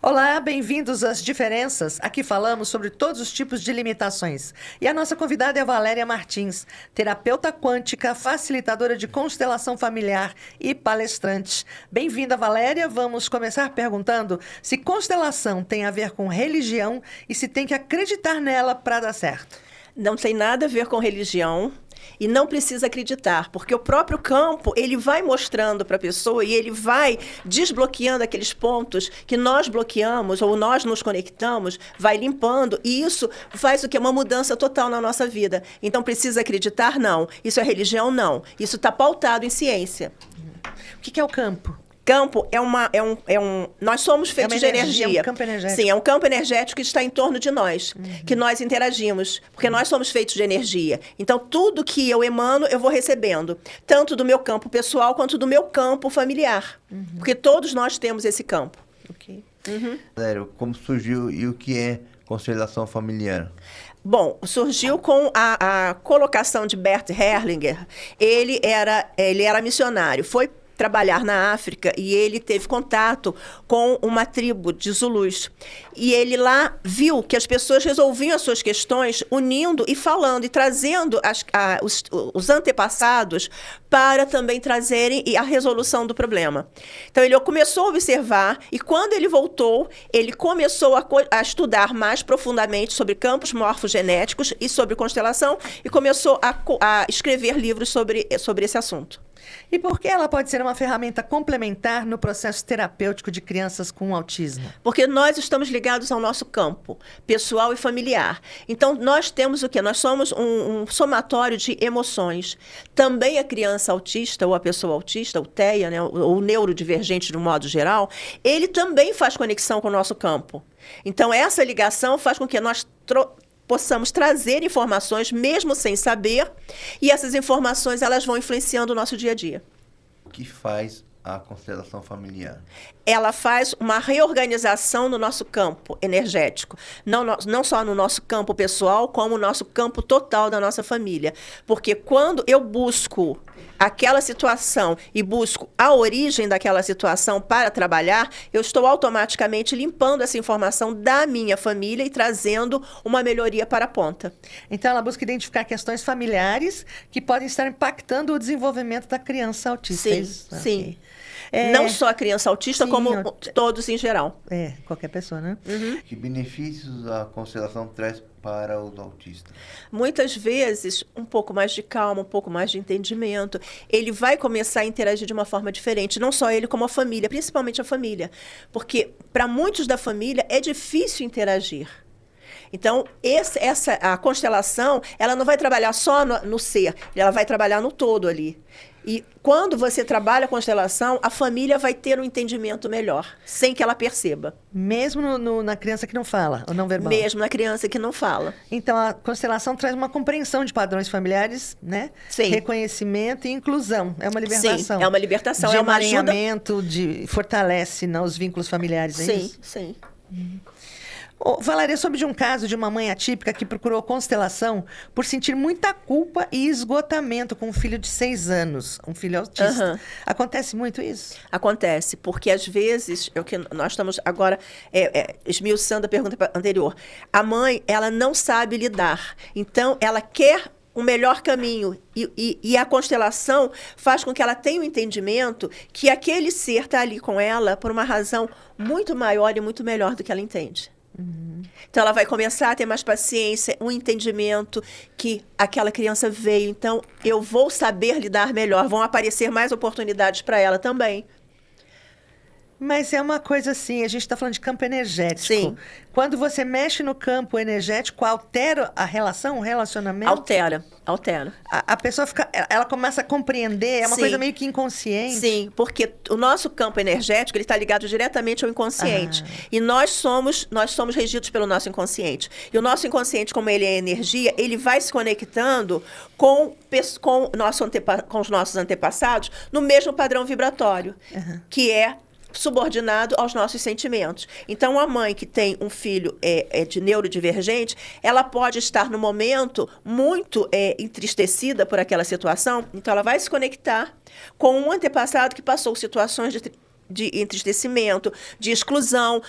Olá, bem-vindos às Diferenças. Aqui falamos sobre todos os tipos de limitações. E a nossa convidada é a Valéria Martins, terapeuta quântica, facilitadora de constelação familiar e palestrante. Bem-vinda, Valéria. Vamos começar perguntando se constelação tem a ver com religião e se tem que acreditar nela para dar certo. Não tem nada a ver com religião. E não precisa acreditar, porque o próprio campo, ele vai mostrando para a pessoa e ele vai desbloqueando aqueles pontos que nós bloqueamos ou nós nos conectamos, vai limpando, e isso faz o que? Uma mudança total na nossa vida. Então, precisa acreditar? Não. Isso é religião? Não. Isso está pautado em ciência. O que é o campo? Campo nós somos feitos de energia. É um campo energético. Sim, é um campo energético que está em torno de nós, que nós interagimos, porque nós somos feitos de energia. Então, tudo que eu emano, eu vou recebendo, tanto do meu campo pessoal quanto do meu campo familiar, porque todos nós temos esse campo. Ok. Sério, como surgiu e o que é constelação familiar? Bom, surgiu com a colocação de Bert Hellinger. Ele era missionário, foi trabalhar na África e ele teve contato com uma tribo de Zulus. E ele lá viu que as pessoas resolviam as suas questões unindo e falando e trazendo os antepassados para também trazerem a resolução do problema. Então, ele começou a observar e quando ele voltou, ele começou a estudar mais profundamente sobre campos morfogenéticos e sobre constelação e começou a escrever livros sobre esse assunto. E por que ela pode ser uma ferramenta complementar no processo terapêutico de crianças com autismo? Porque nós estamos ligados ao nosso campo pessoal e familiar. Então, nós temos o quê? Nós somos um somatório de emoções. Também a criança autista, ou a pessoa autista, o TEA, né, ou o neurodivergente de um modo geral, ele também faz conexão com o nosso campo. Então, essa ligação faz com que nós possamos trazer informações, mesmo sem saber, e essas informações elas vão influenciando o nosso dia a dia. O que faz a constelação familiar? Ela faz uma reorganização no nosso campo energético, não só no nosso campo pessoal, como no nosso campo total da nossa família. Porque quando eu busco aquela situação e busco a origem daquela situação para trabalhar, eu estou automaticamente limpando essa informação da minha família e trazendo uma melhoria para a ponta. Então, ela busca identificar questões familiares que podem estar impactando o desenvolvimento da criança autista. Sim, sim. Okay. Não só a criança autista, sim, como todos em geral. Qualquer pessoa, né? Que benefícios a constelação traz para os autistas? Muitas vezes, um pouco mais de calma, um pouco mais de entendimento. Ele vai começar a interagir de uma forma diferente. Não só ele, como a família, principalmente a família. Porque, para muitos da família, é difícil interagir. Então, a constelação, ela não vai trabalhar só no ser, ela vai trabalhar no todo ali. E quando você trabalha a constelação, a família vai ter um entendimento melhor, sem que ela perceba. Mesmo na criança que não fala, ou não verbal? Mesmo na criança que não fala. Então, a constelação traz uma compreensão de padrões familiares, né? Sim. Reconhecimento e inclusão. É uma libertação. Sim, é uma libertação. De é uma emaranhamento, fortalece os vínculos familiares, é isso? Sim. Valéria, soube de um caso de uma mãe atípica que procurou constelação por sentir muita culpa e esgotamento com um filho de 6 anos, um filho autista. Acontece muito isso? Acontece, porque às vezes, é o que nós estamos agora esmiuçando a pergunta anterior, a mãe, ela não sabe lidar, então ela quer um melhor caminho. E a constelação faz com que ela tenha um entendimento que aquele ser está ali com ela por uma razão muito maior e muito melhor do que ela entende. Então, ela vai começar a ter mais paciência, um entendimento que aquela criança veio. Então, eu vou saber lidar melhor. Vão aparecer mais oportunidades para ela também. Mas é uma coisa assim, a gente está falando de campo energético. Sim. Quando você mexe no campo energético, altera a relação, o relacionamento? Altera. A pessoa ela começa a compreender, é uma coisa meio que inconsciente. Sim, porque o nosso campo energético, ele está ligado diretamente ao inconsciente. E nós somos regidos pelo nosso inconsciente. E o nosso inconsciente, como ele é energia, ele vai se conectando com os nossos antepassados no mesmo padrão vibratório, que é subordinado aos nossos sentimentos. Então, a mãe que tem um filho de neurodivergente, ela pode estar no momento muito entristecida por aquela situação, então ela vai se conectar com um antepassado que passou situações de entristecimento, de exclusão,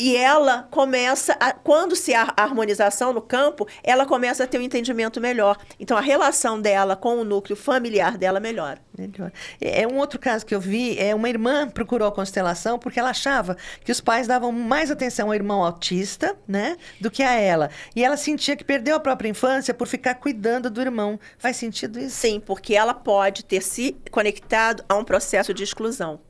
E ela começa, quando se há harmonização no campo, ela começa a ter um entendimento melhor. Então, a relação dela com o núcleo familiar dela melhora. Melhor. É um outro caso que eu vi, uma irmã procurou a constelação porque ela achava que os pais davam mais atenção ao irmão autista, né, do que a ela. E ela sentia que perdeu a própria infância por ficar cuidando do irmão. Faz sentido isso? Sim, porque ela pode ter se conectado a um processo de exclusão.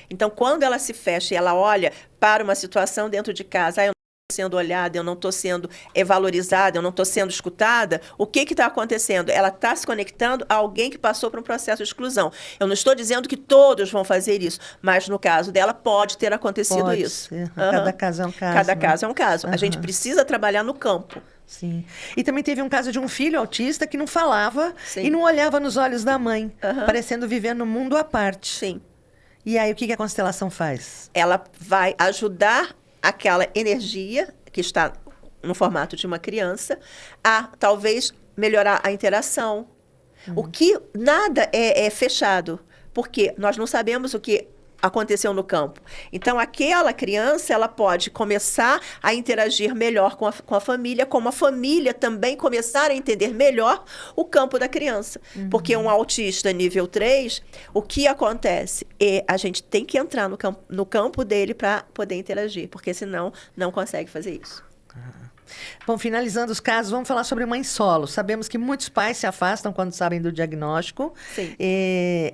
Então, quando ela se fecha e ela olha para uma situação dentro de casa, eu não estou sendo olhada, eu não estou sendo valorizada, eu não estou sendo escutada, o que está acontecendo? Ela está se conectando a alguém que passou por um processo de exclusão. Eu não estou dizendo que todos vão fazer isso, mas no caso dela pode ter acontecido isso. Ser. Cada caso é um caso. Cada né? caso é um caso. A gente precisa trabalhar no campo. Sim. E também teve um caso de um filho autista que não falava Sim. e não olhava nos olhos da mãe, parecendo viver num mundo à parte. Sim. E aí, o que a constelação faz? Ela vai ajudar aquela energia que está no formato de uma criança a talvez melhorar a interação. O que nada é fechado, porque nós não sabemos o que aconteceu no campo. Então, aquela criança, ela pode começar a interagir melhor com a família, como a família também começar a entender melhor o campo da criança. Porque um autista nível 3, o que acontece? A gente tem que entrar no campo dele para poder interagir, porque senão não consegue fazer isso. Bom, finalizando os casos, vamos falar sobre mãe solo. Sabemos que muitos pais se afastam quando sabem do diagnóstico. Sim.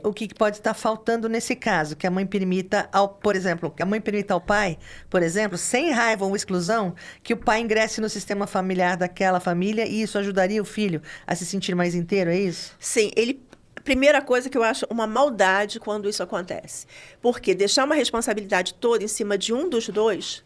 O que pode estar faltando nesse caso? Que a mãe permita, por exemplo, que a mãe permita ao pai, por exemplo, sem raiva ou exclusão, que o pai ingresse no sistema familiar daquela família e isso ajudaria o filho a se sentir mais inteiro, é isso? Sim, primeira coisa que eu acho uma maldade quando isso acontece. Porque deixar uma responsabilidade toda em cima de um dos dois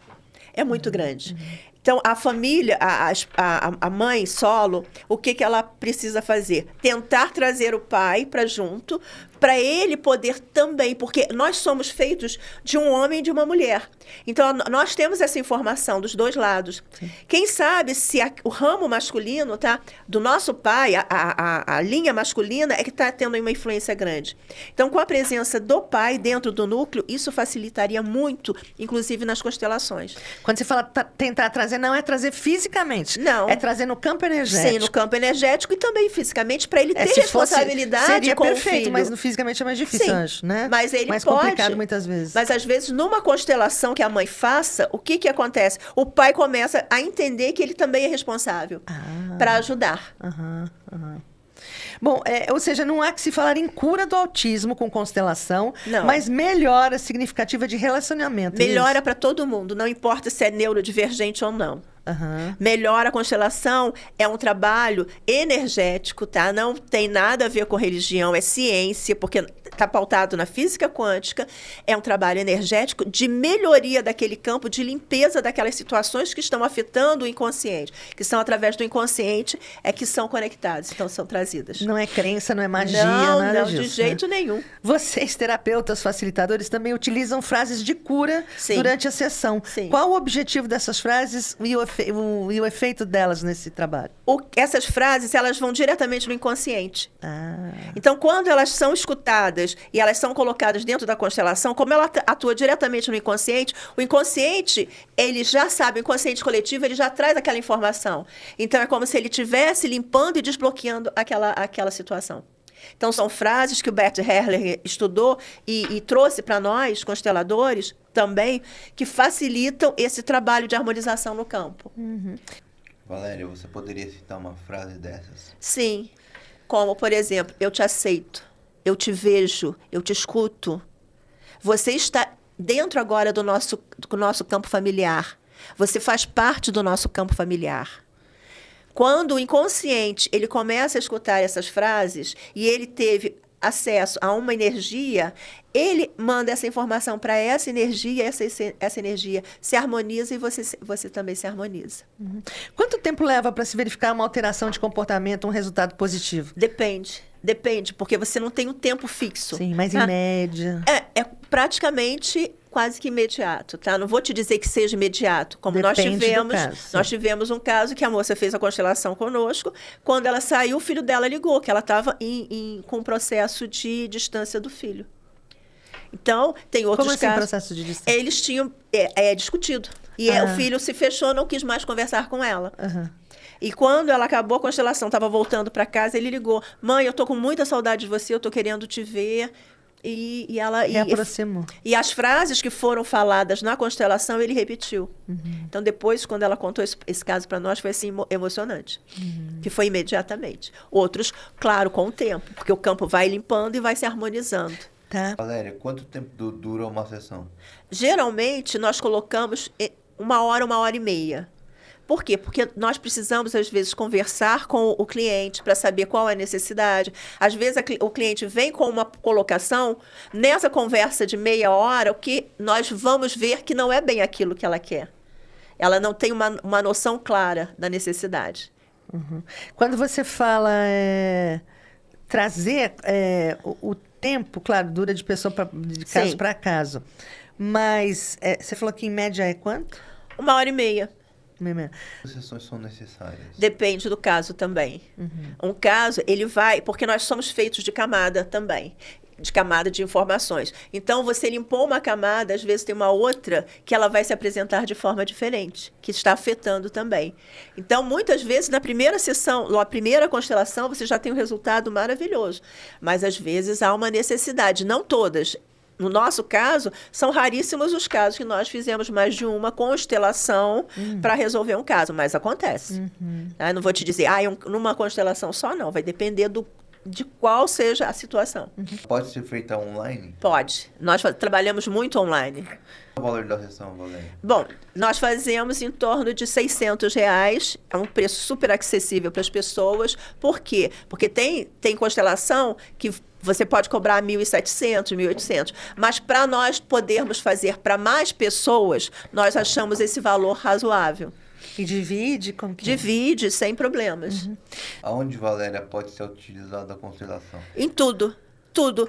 é muito grande. Então, a família, a mãe solo, o que ela precisa fazer? Tentar trazer o pai para junto, para ele poder também, porque nós somos feitos de um homem e de uma mulher. Então, nós temos essa informação dos dois lados. Sim. Quem sabe se o ramo masculino, tá, do nosso pai, a linha masculina, é que está tendo uma influência grande. Então, com a presença do pai dentro do núcleo, isso facilitaria muito, inclusive nas constelações. Quando você fala tentar trazer, não é trazer fisicamente. Não. É trazer no campo energético. Sim, no campo energético e também fisicamente, para ele ter responsabilidade seria com perfeito, o filho. mas fisicamente é mais difícil, Sim, acho, né? Mas ele mais pode, complicado muitas vezes. Mas às vezes, numa constelação que a mãe faça, o que acontece? O pai começa a entender que ele também é responsável para ajudar. Bom, ou seja, não há que se falar em cura do autismo com constelação, Não. mas melhora significativa de relacionamento. Melhora para todo mundo, não importa se é neurodivergente ou não. Melhora a constelação é um trabalho energético, tá? Não tem nada a ver com religião, é ciência, porque está pautado na física quântica. É um trabalho energético de melhoria daquele campo, de limpeza daquelas situações que estão afetando o inconsciente, que são através do inconsciente que são conectadas, então são trazidas. Não é crença, não é magia, nada disso. Não, de jeito nenhum. Vocês, terapeutas, facilitadores, também utilizam frases de cura durante a sessão. Sim. Qual o objetivo dessas frases e o efeito delas nesse trabalho? Essas frases, elas vão diretamente no inconsciente. Então, quando elas são escutadas e elas são colocadas dentro da constelação, como ela atua diretamente no inconsciente, o inconsciente, ele já sabe, o inconsciente coletivo, ele já traz aquela informação. Então, é como se ele estivesse limpando e desbloqueando aquela situação. Então, são frases que o Bert Hellinger estudou e trouxe para nós, consteladores, também, que facilitam esse trabalho de harmonização no campo. Valéria, você poderia citar uma frase dessas? Sim. Como, por exemplo, eu te aceito, eu te vejo, eu te escuto. Você está dentro agora do nosso campo familiar. Você faz parte do nosso campo familiar. Quando o inconsciente ele começa a escutar essas frases e ele teve acesso a uma energia, ele manda essa informação para essa energia, essa energia se harmoniza e você também se harmoniza. Quanto tempo leva para se verificar uma alteração de comportamento, um resultado positivo? Depende, porque você não tem um tempo fixo. Sim, mas em média... É praticamente quase que imediato, tá? Não vou te dizer que seja imediato, como Depende nós tivemos um caso que a moça fez a constelação conosco, quando ela saiu, o filho dela ligou, que ela estava com um processo de distância do filho. Então, tem outros casos... Como assim casos... processo de distância? Eles tinham discutido. E o filho se fechou, não quis mais conversar com ela. Aham. E quando ela acabou a constelação, estava voltando para casa, ele ligou: mãe, eu tô com muita saudade de você, eu tô querendo te ver. E ela Reaproximou. e as frases que foram faladas na constelação, ele repetiu. Então, depois, quando ela contou esse caso para nós, foi assim, emocionante. Que foi imediatamente. Outros, claro, com o tempo, porque o campo vai limpando e vai se harmonizando. Tá. Valéria, quanto tempo dura uma sessão? Geralmente, nós colocamos 1 hora e meia. Por quê? Porque nós precisamos, às vezes, conversar com o cliente para saber qual é a necessidade. Às vezes, o cliente vem com uma colocação, nessa conversa de meia hora, o que nós vamos ver que não é bem aquilo que ela quer. Ela não tem uma noção clara da necessidade. Uhum. Quando você fala trazer o tempo, claro, dura de pessoa de caso Sim. para caso. Mas você falou que em média é quanto? 1 hora e meia. As sessões são necessárias. Depende do caso também. Um caso, ele vai... Porque nós somos feitos de camada também. De camada de informações. Então, você limpou uma camada, às vezes tem uma outra que ela vai se apresentar de forma diferente, que está afetando também. Então, muitas vezes, na primeira sessão, na primeira constelação, você já tem um resultado maravilhoso. Mas, às vezes, há uma necessidade. Não todas. No nosso caso, são raríssimos os casos que nós fizemos mais de uma constelação para resolver um caso, mas acontece. Eu não vou te dizer, numa constelação só não, vai depender de qual seja a situação. Pode ser feita online? Pode. Nós trabalhamos muito online. Qual é o valor da sessão, Valéria? Bom, nós fazemos em torno de R$600, é um preço super acessível para as pessoas. Por quê? Porque tem constelação que você pode cobrar 1.700, 1.800, mas para nós podermos fazer para mais pessoas, nós achamos esse valor razoável. E divide? Como que Divide sem problemas. Aonde, Valéria, pode ser utilizada a constelação? Em tudo, tudo.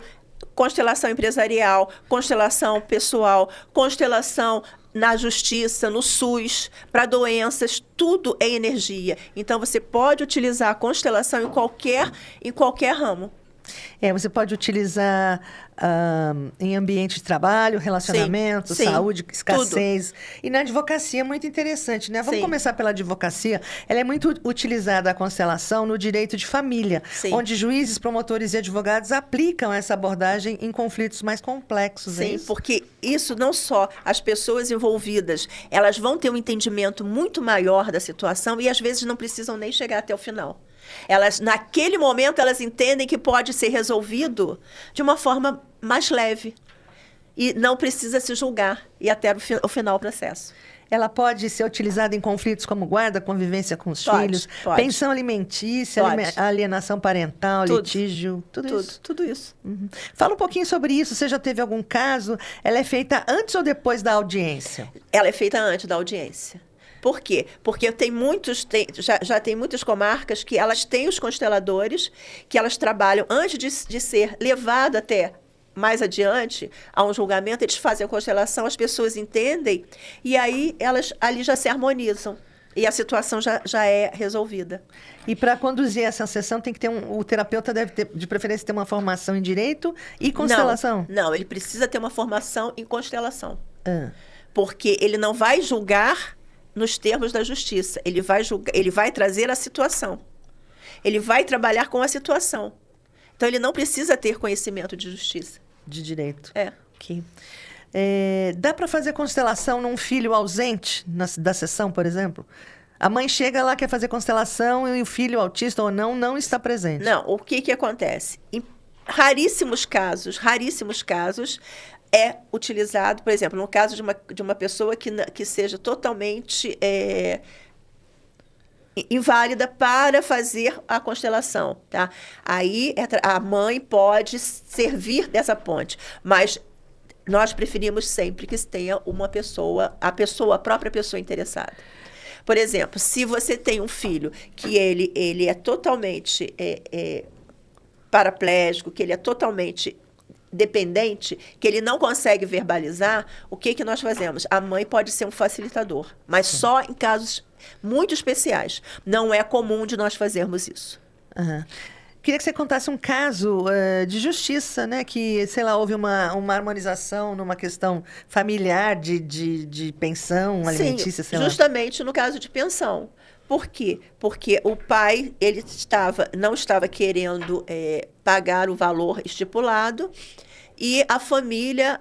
Constelação empresarial, constelação pessoal, constelação na justiça, no SUS, para doenças, tudo é energia. Então, você pode utilizar a constelação em qualquer ramo. Você pode utilizar em ambiente de trabalho, relacionamento, Sim, saúde, escassez. E na advocacia, muito interessante, né? Vamos Sim. começar pela advocacia. Ela é muito utilizada, a constelação, no direito de família, Sim. onde juízes, promotores e advogados aplicam essa abordagem em conflitos mais complexos. Sim, porque isso não só as pessoas envolvidas, elas vão ter um entendimento muito maior da situação e às vezes não precisam nem chegar até o final. Naquele momento, elas entendem que pode ser resolvido de uma forma mais leve. E não precisa se julgar e até o final do processo. Ela pode ser utilizada em conflitos como guarda, convivência com os filhos, pode. pensão alimentícia, Pode. Alienação parental, Tudo. litígio, tudo isso. Tudo isso. Fala um pouquinho sobre isso. Você já teve algum caso? Ela é feita antes ou depois da audiência? Ela é feita antes da audiência. Por quê? Porque já tem muitas comarcas que elas têm os consteladores, que elas trabalham antes de ser levado até mais adiante a um julgamento, eles fazem a constelação, as pessoas entendem, e aí elas ali já se harmonizam. E a situação já é resolvida. E para conduzir essa sessão, tem que ter o terapeuta deve ter, de preferência, ter uma formação em direito e constelação? Não, ele precisa ter uma formação em constelação. Ah. Porque ele não vai julgar nos termos da justiça. Ele vai trazer a situação. Ele vai trabalhar com a situação. Então, ele não precisa ter conhecimento de justiça. De direito. Ok. Dá para fazer constelação num filho ausente da sessão, por exemplo? A mãe chega lá, quer fazer constelação e o filho autista ou não está presente. Não, o que acontece? Em raríssimos casos, é utilizado, por exemplo, no caso de uma pessoa que seja totalmente inválida para fazer a constelação, tá? Aí a mãe pode servir dessa ponte, mas nós preferimos sempre que tenha a própria pessoa interessada. Por exemplo, se você tem um filho que ele é totalmente paraplégico, que ele é totalmente dependente, que ele não consegue verbalizar, o que nós fazemos? A mãe pode ser um facilitador, mas só em casos muito especiais. Não é comum de nós fazermos isso. Uhum. Queria que você contasse um caso de justiça, né? Que, sei lá, houve uma harmonização numa questão familiar de pensão alimentícia, sei lá. Justamente no caso de pensão. Por quê? Porque o pai ele não estava querendo pagar o valor estipulado e a família,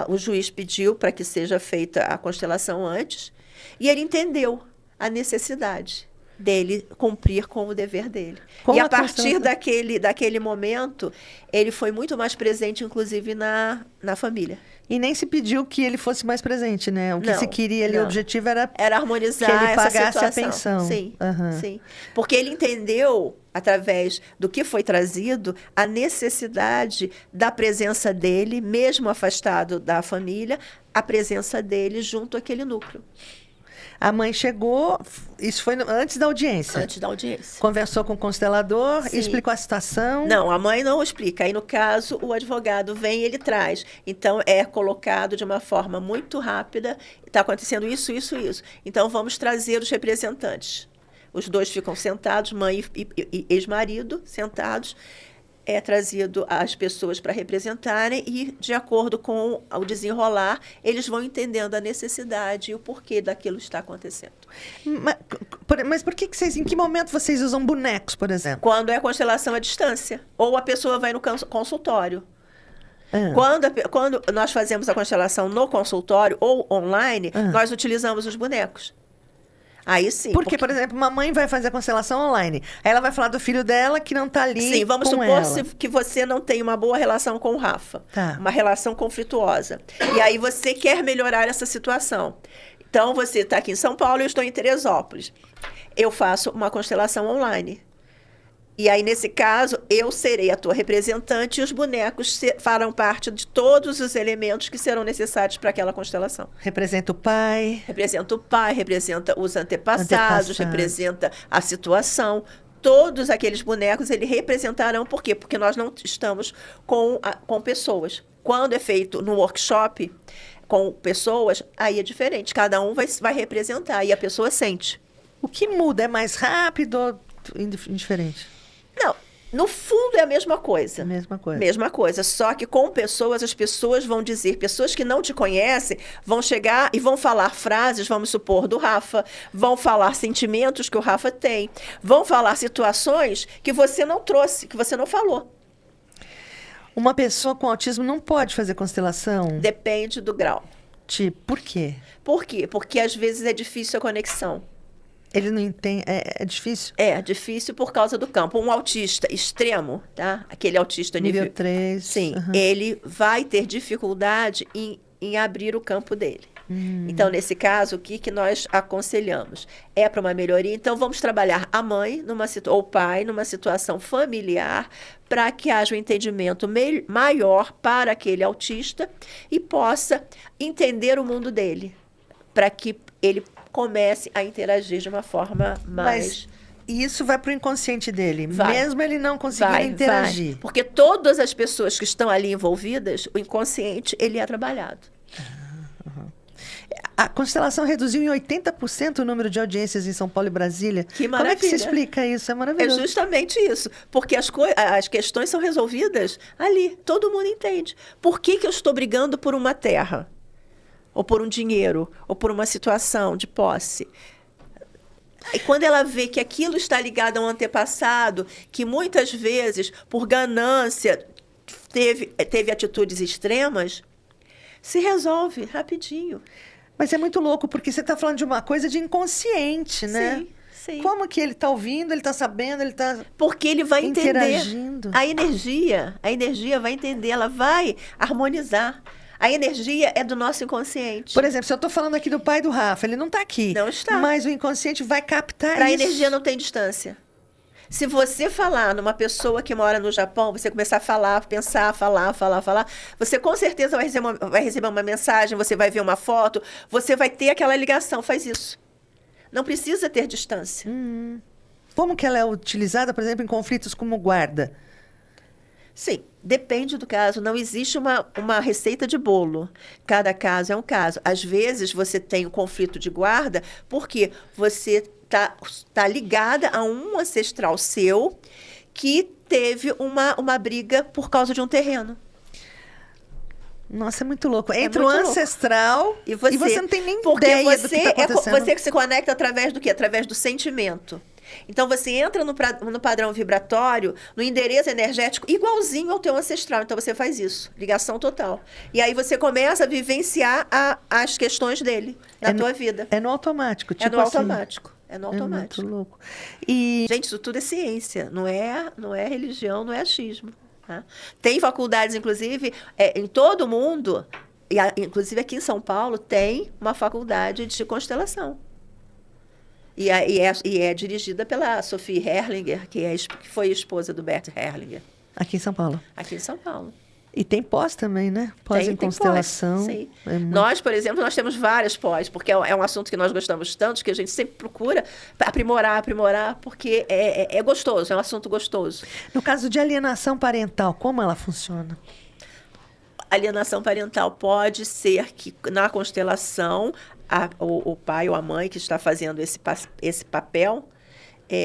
o juiz pediu para que seja feita a constelação antes e ele entendeu a necessidade dele cumprir com o dever dele. Com e a a partir daquele momento, ele foi muito mais presente, inclusive, na família. E nem se pediu que ele fosse mais presente, né? O que Não, se queria ali, o não. objetivo era harmonizar que ele essa pagasse a situação. pensão. Sim, Aham. sim. Porque ele entendeu, através do que foi trazido, a necessidade da presença dele, mesmo afastado da família, a presença dele junto àquele núcleo. A mãe chegou, isso foi antes da audiência. Antes da audiência. Conversou com o constelador, Sim. explicou a situação. Não, a mãe não explica. Aí, no caso, o advogado vem e ele traz. Então, é colocado de uma forma muito rápida. Está acontecendo isso, isso, isso. Então, vamos trazer os representantes. Os dois ficam sentados, mãe e ex-marido sentados. É trazido as pessoas para representarem e, de acordo com o desenrolar, eles vão entendendo a necessidade e o porquê daquilo está acontecendo. Mas por que vocês, em que momento vocês usam bonecos, por exemplo? Quando é constelação à distância, ou a pessoa vai no consultório. Ah. Quando nós fazemos a constelação no consultório ou online, nós utilizamos os bonecos. Aí sim. Porque, por exemplo, uma mãe vai fazer a constelação online. Aí ela vai falar do filho dela que não está ali. Sim, vamos com supor ela. que você não tem uma boa relação com o Rafa. Tá. Uma relação conflituosa. E aí você quer melhorar essa situação. Então, você está aqui em São Paulo e eu estou em Teresópolis. Eu faço uma constelação online. E aí, nesse caso, eu serei a tua representante e os bonecos farão parte de todos os elementos que serão necessários para aquela constelação. Representa o pai. Representa o pai, representa os antepassados, Antepassados. representa a situação. Todos aqueles bonecos, eles representarão. Por quê? Porque nós não estamos com pessoas. Quando é feito no workshop com pessoas, aí é diferente. Cada um vai representar e a pessoa sente. O que muda? É mais rápido ou indiferente? Não, no fundo é a mesma coisa. A mesma coisa. Mesma coisa, só que com pessoas, as pessoas vão dizer, pessoas que não te conhecem, vão chegar e vão falar frases, vamos supor, do Rafa, vão falar sentimentos que o Rafa tem, vão falar situações que você não trouxe, que você não falou. Uma pessoa com autismo não pode fazer constelação? Depende do grau. Tipo, por quê? Por quê? Porque às vezes é difícil a conexão. Ele não entende, é difícil? É difícil por causa do campo. Um autista extremo, tá? Aquele autista Nível 3. Sim, ele vai ter dificuldade em abrir o campo dele. Então, nesse caso, o que nós aconselhamos? É para uma melhoria. Então, vamos trabalhar a mãe ou o pai numa situação familiar para que haja um entendimento maior para aquele autista e possa entender o mundo dele, para que ele comece a interagir de uma forma mais... Mas isso vai para o inconsciente dele, Vai. mesmo ele não conseguindo interagir. Vai. Porque todas as pessoas que estão ali envolvidas, o inconsciente, ele é trabalhado. A constelação reduziu em 80% o número de audiências em São Paulo e Brasília. Que Como é que se maravilha. explica isso? É É maravilhoso. justamente isso. Porque as questões são resolvidas ali. Todo mundo entende. Por que eu estou brigando por uma terra? Ou por um dinheiro? Ou por uma situação de posse? E quando ela vê que aquilo está ligado a um antepassado, que muitas vezes, por ganância, teve atitudes extremas, se resolve rapidinho. Mas é muito louco, porque você está falando de uma coisa de inconsciente, né? Sim, sim. Como que ele está ouvindo, ele está sabendo, ele está Porque ele vai entender. interagindo? A energia vai entender, ela vai harmonizar. A energia é do nosso inconsciente. Por exemplo, se eu estou falando aqui do pai do Rafa, ele não está aqui. Não está. Mas o inconsciente vai captar Para a isso. energia não tem distância. Se você falar numa pessoa que mora no Japão, você começar a falar, pensar, falar, você com certeza vai receber uma mensagem, você vai ver uma foto, você vai ter aquela ligação, faz isso. Não precisa ter distância. Como que ela é utilizada, por exemplo, em conflitos como guarda? Sim, depende do caso. Não existe uma receita de bolo. Cada caso é um caso. Às vezes, você tem um conflito de guarda porque você está ligada a um ancestral seu que teve uma briga por causa de um terreno. Nossa, é muito louco. Entra o muito louco. ancestral e você não tem nem porque ideia do que está acontecendo. você que se conecta através do quê? Através do sentimento. Então, você entra no padrão vibratório, no endereço energético, igualzinho ao teu ancestral. Então, você faz isso. Ligação total. E aí, você começa a vivenciar as questões dele na tua vida. É no automático, tipo É no assim. automático. É no automático. É muito louco. E Gente, isso tudo é ciência. Não é religião, não é achismo. Tá? Tem faculdades, inclusive, em todo o mundo, inclusive aqui em São Paulo, tem uma faculdade de constelação. E é dirigida pela Sophie Herrlinger, que foi esposa do Bert Herrlinger, aqui em São Paulo. aqui em São Paulo. E tem pós também, né? Pós em Tem constelação. pós, sim. É muito- Nós, por exemplo, nós temos várias pós, porque é um assunto que nós gostamos tanto, que a gente sempre procura aprimorar, porque é gostoso, é um assunto gostoso. No caso de alienação parental, como ela funciona? Alienação parental pode ser que na constelação o pai ou a mãe que está fazendo esse papel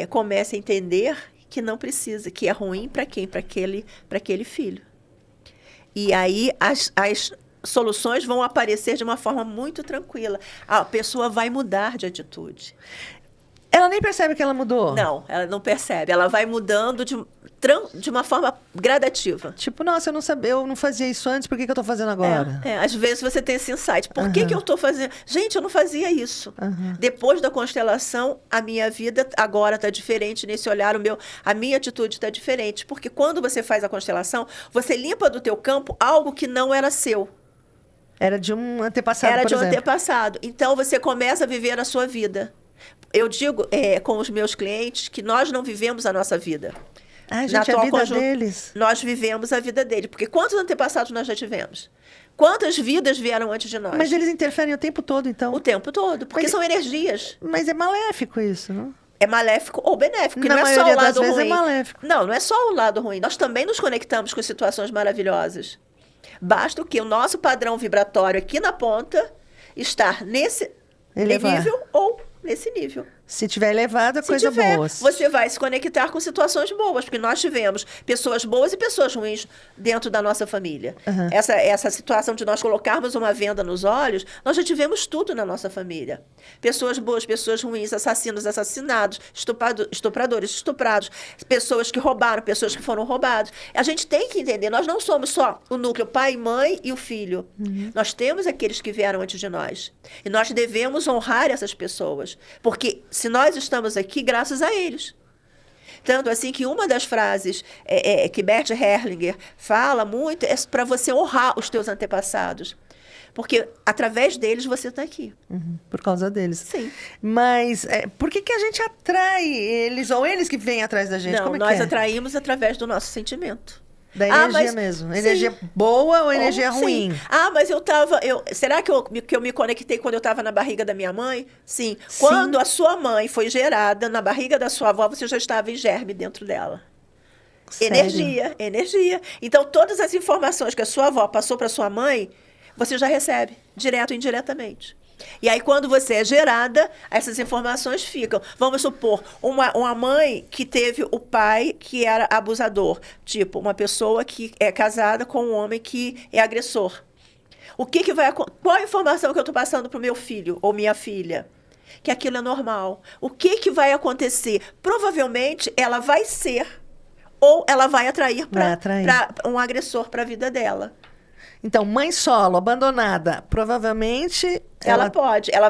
comece a entender que não precisa, que é ruim para quem? Para aquele filho. E aí as soluções vão aparecer de uma forma muito tranquila. A pessoa vai mudar de atitude. Ela nem percebe que ela mudou? Não, ela não percebe. Ela vai mudando de uma forma gradativa. Tipo, nossa, eu não sabia, eu não fazia isso antes, por que eu tô fazendo agora? Às vezes você tem esse insight. Por que eu estou fazendo? Gente, eu não fazia isso. Depois da constelação, a minha vida agora está diferente nesse olhar. A minha atitude está diferente. Porque quando você faz a constelação, você limpa do teu campo algo que não era seu. Era de um antepassado, Era por de um exemplo. antepassado. Então, você começa a viver a sua vida. Eu digo com os meus clientes que nós não vivemos a nossa vida. Ah, gente, a vida deles. Nós vivemos a vida dele. Porque quantos antepassados nós já tivemos? Quantas vidas vieram antes de nós? Mas eles interferem o tempo todo, então. O tempo todo. Porque Mas- são energias. Mas é maléfico isso, não? É maléfico ou benéfico. Porque Na não é só o maioria das lado vezes é ruim. maléfico. Não é só o lado ruim. Nós também nos conectamos com situações maravilhosas. Basta que o nosso padrão vibratório aqui na ponta estar nesse Elevar. nível ou nesse nível. Se tiver elevado, é Se coisa tiver, boa. você vai se conectar com situações boas, porque nós tivemos pessoas boas e pessoas ruins dentro da nossa família. Essa situação de nós colocarmos uma venda nos olhos, nós já tivemos tudo na nossa família. Pessoas boas, pessoas ruins, assassinos, assassinados, estupradores, estuprados, pessoas que roubaram, pessoas que foram roubadas. A gente tem que entender, nós não somos só o núcleo pai, mãe e o filho. Nós temos aqueles que vieram antes de nós. E nós devemos honrar essas pessoas, porque se nós estamos aqui graças a eles. Tanto assim que uma das frases que Bert Hellinger fala muito é para você honrar os teus antepassados. Porque através deles você está aqui. Por causa deles. Sim. Mas por que a gente atrai eles, ou eles que vêm atrás da gente? Não, Como é nós que é? atraímos através do nosso sentimento. Da energia mesmo. Energia boa ou energia ruim? Sim. Mas será que eu me conectei quando eu estava na barriga da minha mãe? Sim. Sim. Quando a sua mãe foi gerada na barriga da sua avó, você já estava em germe dentro dela. Sério? Energia. Então, todas as informações que a sua avó passou para sua mãe, você já recebe, direto ou indiretamente. E aí, quando você é gerada, essas informações ficam. Vamos supor, uma mãe que teve o pai que era abusador. Tipo, uma pessoa que é casada com um homem que é agressor. Qual a informação que eu estou passando para o meu filho ou minha filha? Que aquilo é normal. O que vai acontecer? Provavelmente, ela vai ser ou ela vai atrair para um agressor para a vida dela. Então, mãe solo, abandonada, provavelmente Ela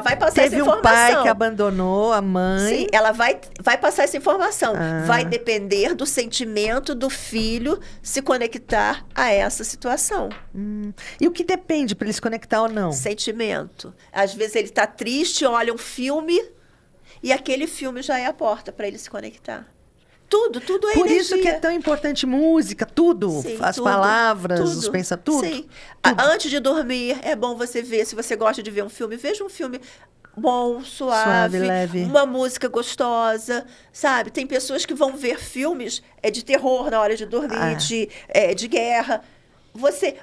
vai passar essa teve informação. um pai que abandonou a mãe. Sim, ela vai passar essa informação. Vai depender do sentimento do filho se conectar a essa situação. E o que depende para ele se conectar ou não? Sentimento. Às vezes ele está triste, olha um filme e aquele filme já é a porta para ele se conectar. Tudo é Por energia. isso que é tão importante música, tudo. Sim, As tudo, palavras, tudo. os pensamentos, tudo. Sim. Tudo. Antes de dormir, é bom você ver, se você gosta de ver um filme, veja um filme bom, suave, leve. uma música gostosa, sabe? Tem pessoas que vão ver filmes de terror na hora de dormir, de guerra.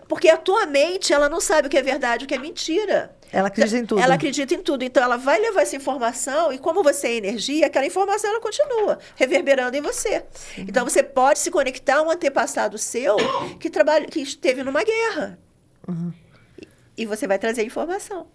Porque a tua mente, ela não sabe o que é verdade, o que é mentira. Ela acredita em tudo. Ela acredita em tudo. Então, ela vai levar essa informação e como você é energia, aquela informação ela continua reverberando em você. Sim. Então, você pode se conectar a um antepassado seu que esteve numa guerra. Uhum. E você vai trazer informação.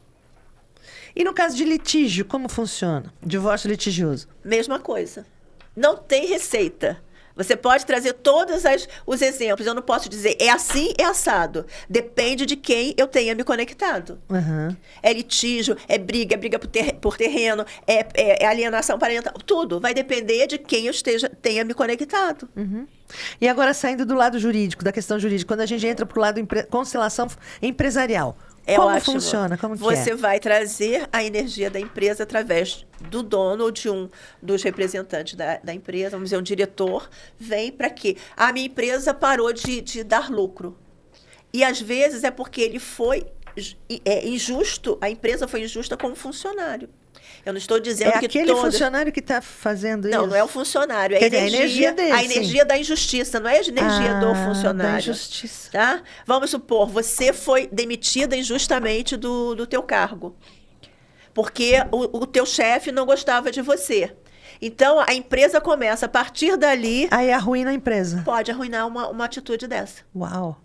E no caso de litígio, como funciona? Divórcio litigioso? Mesma coisa. Não tem receita. Você pode trazer todos os exemplos. Eu não posso dizer é assim, é assado. Depende de quem eu tenha me conectado. Uhum. É litígio, é briga por terreno, é alienação parental. Tudo vai depender de quem eu tenha me conectado. Uhum. E agora, saindo do lado jurídico, da questão jurídica, quando a gente entra para o lado constelação empresarial, como ótimo. funciona? Como que Você vai trazer a energia da empresa através do dono ou de um dos representantes da empresa, vamos dizer, um diretor, vem para quê? A minha empresa parou de dar lucro. E às vezes é porque ele foi injusto, a empresa foi injusta com o funcionário. Eu não estou dizendo que aquele funcionário que está fazendo isso? Não é o funcionário. É a energia dele. A energia da injustiça, não é a energia do funcionário. Da injustiça. Tá? Vamos supor, você foi demitida injustamente do teu cargo. Porque o teu chefe não gostava de você. Então, a empresa começa, a partir dali... Aí arruína a empresa. Pode arruinar uma atitude dessa. Uau.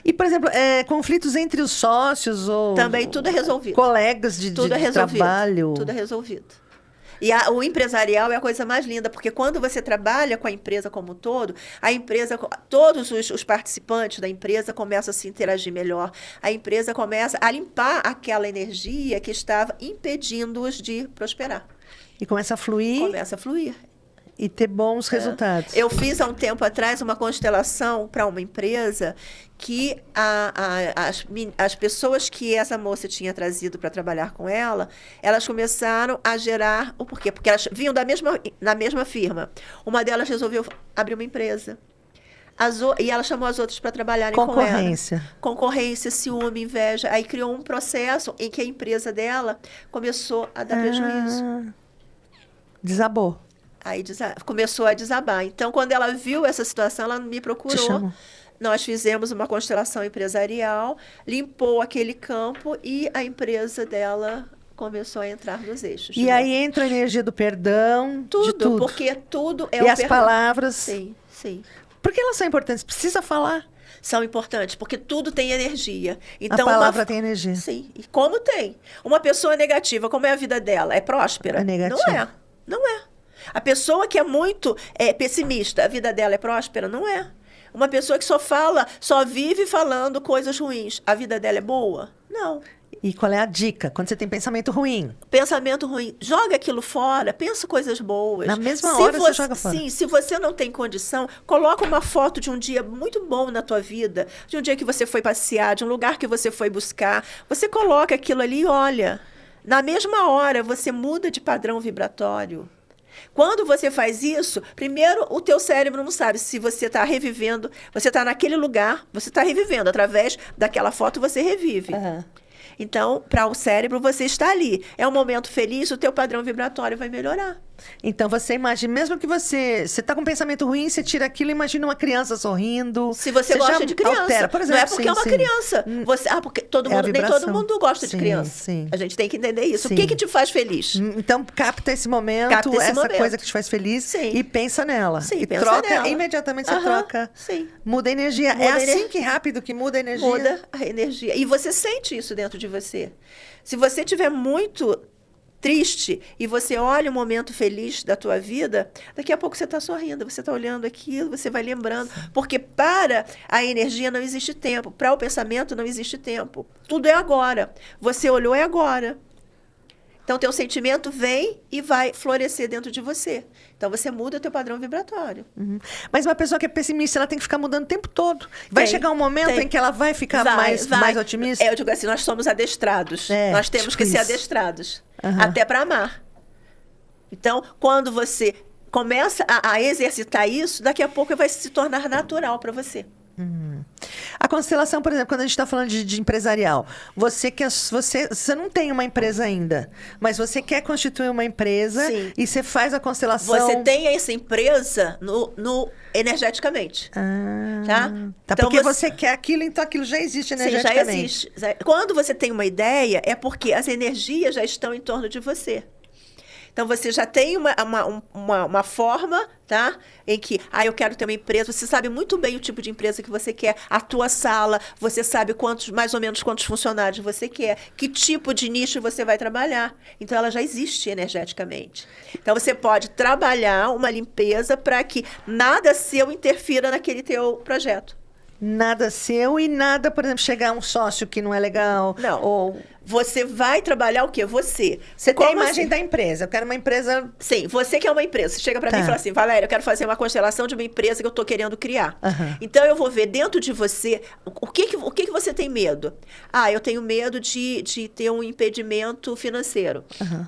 E, por exemplo, conflitos entre os sócios ou... Também tudo é resolvido. Colegas de trabalho. Tudo é resolvido. E o empresarial é a coisa mais linda, porque quando você trabalha com a empresa como um todo, todos os participantes da empresa começam a se interagir melhor. A empresa começa a limpar aquela energia que estava impedindo-os de prosperar. E começa a fluir. Começa a fluir. E ter bons resultados. Eu fiz há um tempo atrás uma constelação para uma empresa que as pessoas que essa moça tinha trazido para trabalhar com ela, elas começaram a gerar... O porquê? Porque elas vinham na mesma firma. Uma delas resolveu abrir uma empresa. E ela chamou as outras para trabalharem com ela. Concorrência. Concorrência, ciúme, inveja. Aí criou um processo em que a empresa dela começou a dar prejuízo. Desabou. Aí começou a desabar. Então, quando ela viu essa situação, ela me procurou. Nós fizemos uma constelação empresarial, limpou aquele campo e a empresa dela começou a entrar nos eixos. E aí entra a energia do perdão, de tudo. Porque tudo é o perdão. E as palavras. Sim, sim. Por que elas são importantes? Precisa falar. São importantes, porque tudo tem energia. Então, a palavra tem energia. Sim. E como tem? Uma pessoa negativa, como é a vida dela? É próspera? É negativa. Não é. Não é. A pessoa que é muito pessimista, a vida dela é próspera? Não é. Uma pessoa que só vive falando coisas ruins, a vida dela é boa? Não. E qual é a dica? Quando você tem pensamento ruim? Pensamento ruim. Joga aquilo fora, pensa coisas boas. Na mesma hora você joga fora. Sim, se você não tem condição, coloca uma foto de um dia muito bom na tua vida, de um dia que você foi passear, de um lugar que você foi buscar. Você coloca aquilo ali e olha. Na mesma hora, você muda de padrão vibratório. Quando você faz isso, primeiro o teu cérebro não sabe se você está revivendo, você está naquele lugar, você está revivendo. Através daquela foto você revive. Uhum. Então, para o cérebro, você está ali. É um momento feliz, o teu padrão vibratório vai melhorar. Então, você imagina, mesmo que você está com um pensamento ruim, você tira aquilo e imagina uma criança sorrindo. Se você gosta de criança. Altera. Por exemplo, não é porque é uma criança. Porque nem todo mundo gosta de criança. Sim. A gente tem que entender isso. Sim. O que te faz feliz? Então, capta esse momento, coisa que te faz feliz e pensa nela. Sim, e pensa troca, nela. Imediatamente você troca. Sim. Muda a energia. Assim que rápido que muda a energia. Muda a energia. E você sente isso dentro de você. Se você estiver muito triste e você olha um momento feliz da tua vida, daqui a pouco você está sorrindo, você está olhando aquilo, você vai lembrando. Porque para a energia não existe tempo, para o pensamento não existe tempo. Tudo é agora. Você olhou, é agora. Então, teu sentimento vem e vai florescer dentro de você. Então, você muda o teu padrão vibratório. Uhum. Mas uma pessoa que é pessimista, ela tem que ficar mudando o tempo todo. Vai chegar um momento em que ela vai ficar mais otimista? Eu digo assim, nós somos adestrados. Nós temos que ser adestrados. Uhum. Até para amar. Então, quando você começa a exercitar isso, daqui a pouco vai se tornar natural para você. A constelação, por exemplo, quando a gente está falando de empresarial, você não tem uma empresa ainda, mas você quer constituir uma empresa. Sim. E você faz a constelação. Você tem essa empresa no energeticamente. Tá? Tá, Então porque você quer aquilo, então aquilo já existe Sim, energeticamente. já existe. Quando você tem uma ideia, é porque as energias já estão em torno de você. Então, você já tem uma forma, tá? Em que, eu quero ter uma empresa. Você sabe muito bem o tipo de empresa que você quer, a tua sala, você sabe mais ou menos quantos funcionários você quer, que tipo de nicho você vai trabalhar. Então, ela já existe energeticamente. Então, você pode trabalhar uma limpeza para que nada seu interfira naquele teu projeto. Nada seu e nada, por exemplo, chegar um sócio que não é legal. Não. Ou Você vai trabalhar o quê? Você. você tem a Como imagem assim? da empresa. Eu quero uma empresa. Sim, você que é uma empresa. Você chega para mim e fala assim, Valéria, eu quero fazer uma constelação de uma empresa que eu estou querendo criar. Então, eu vou ver dentro de você o que você tem medo. Eu tenho medo de ter um impedimento financeiro.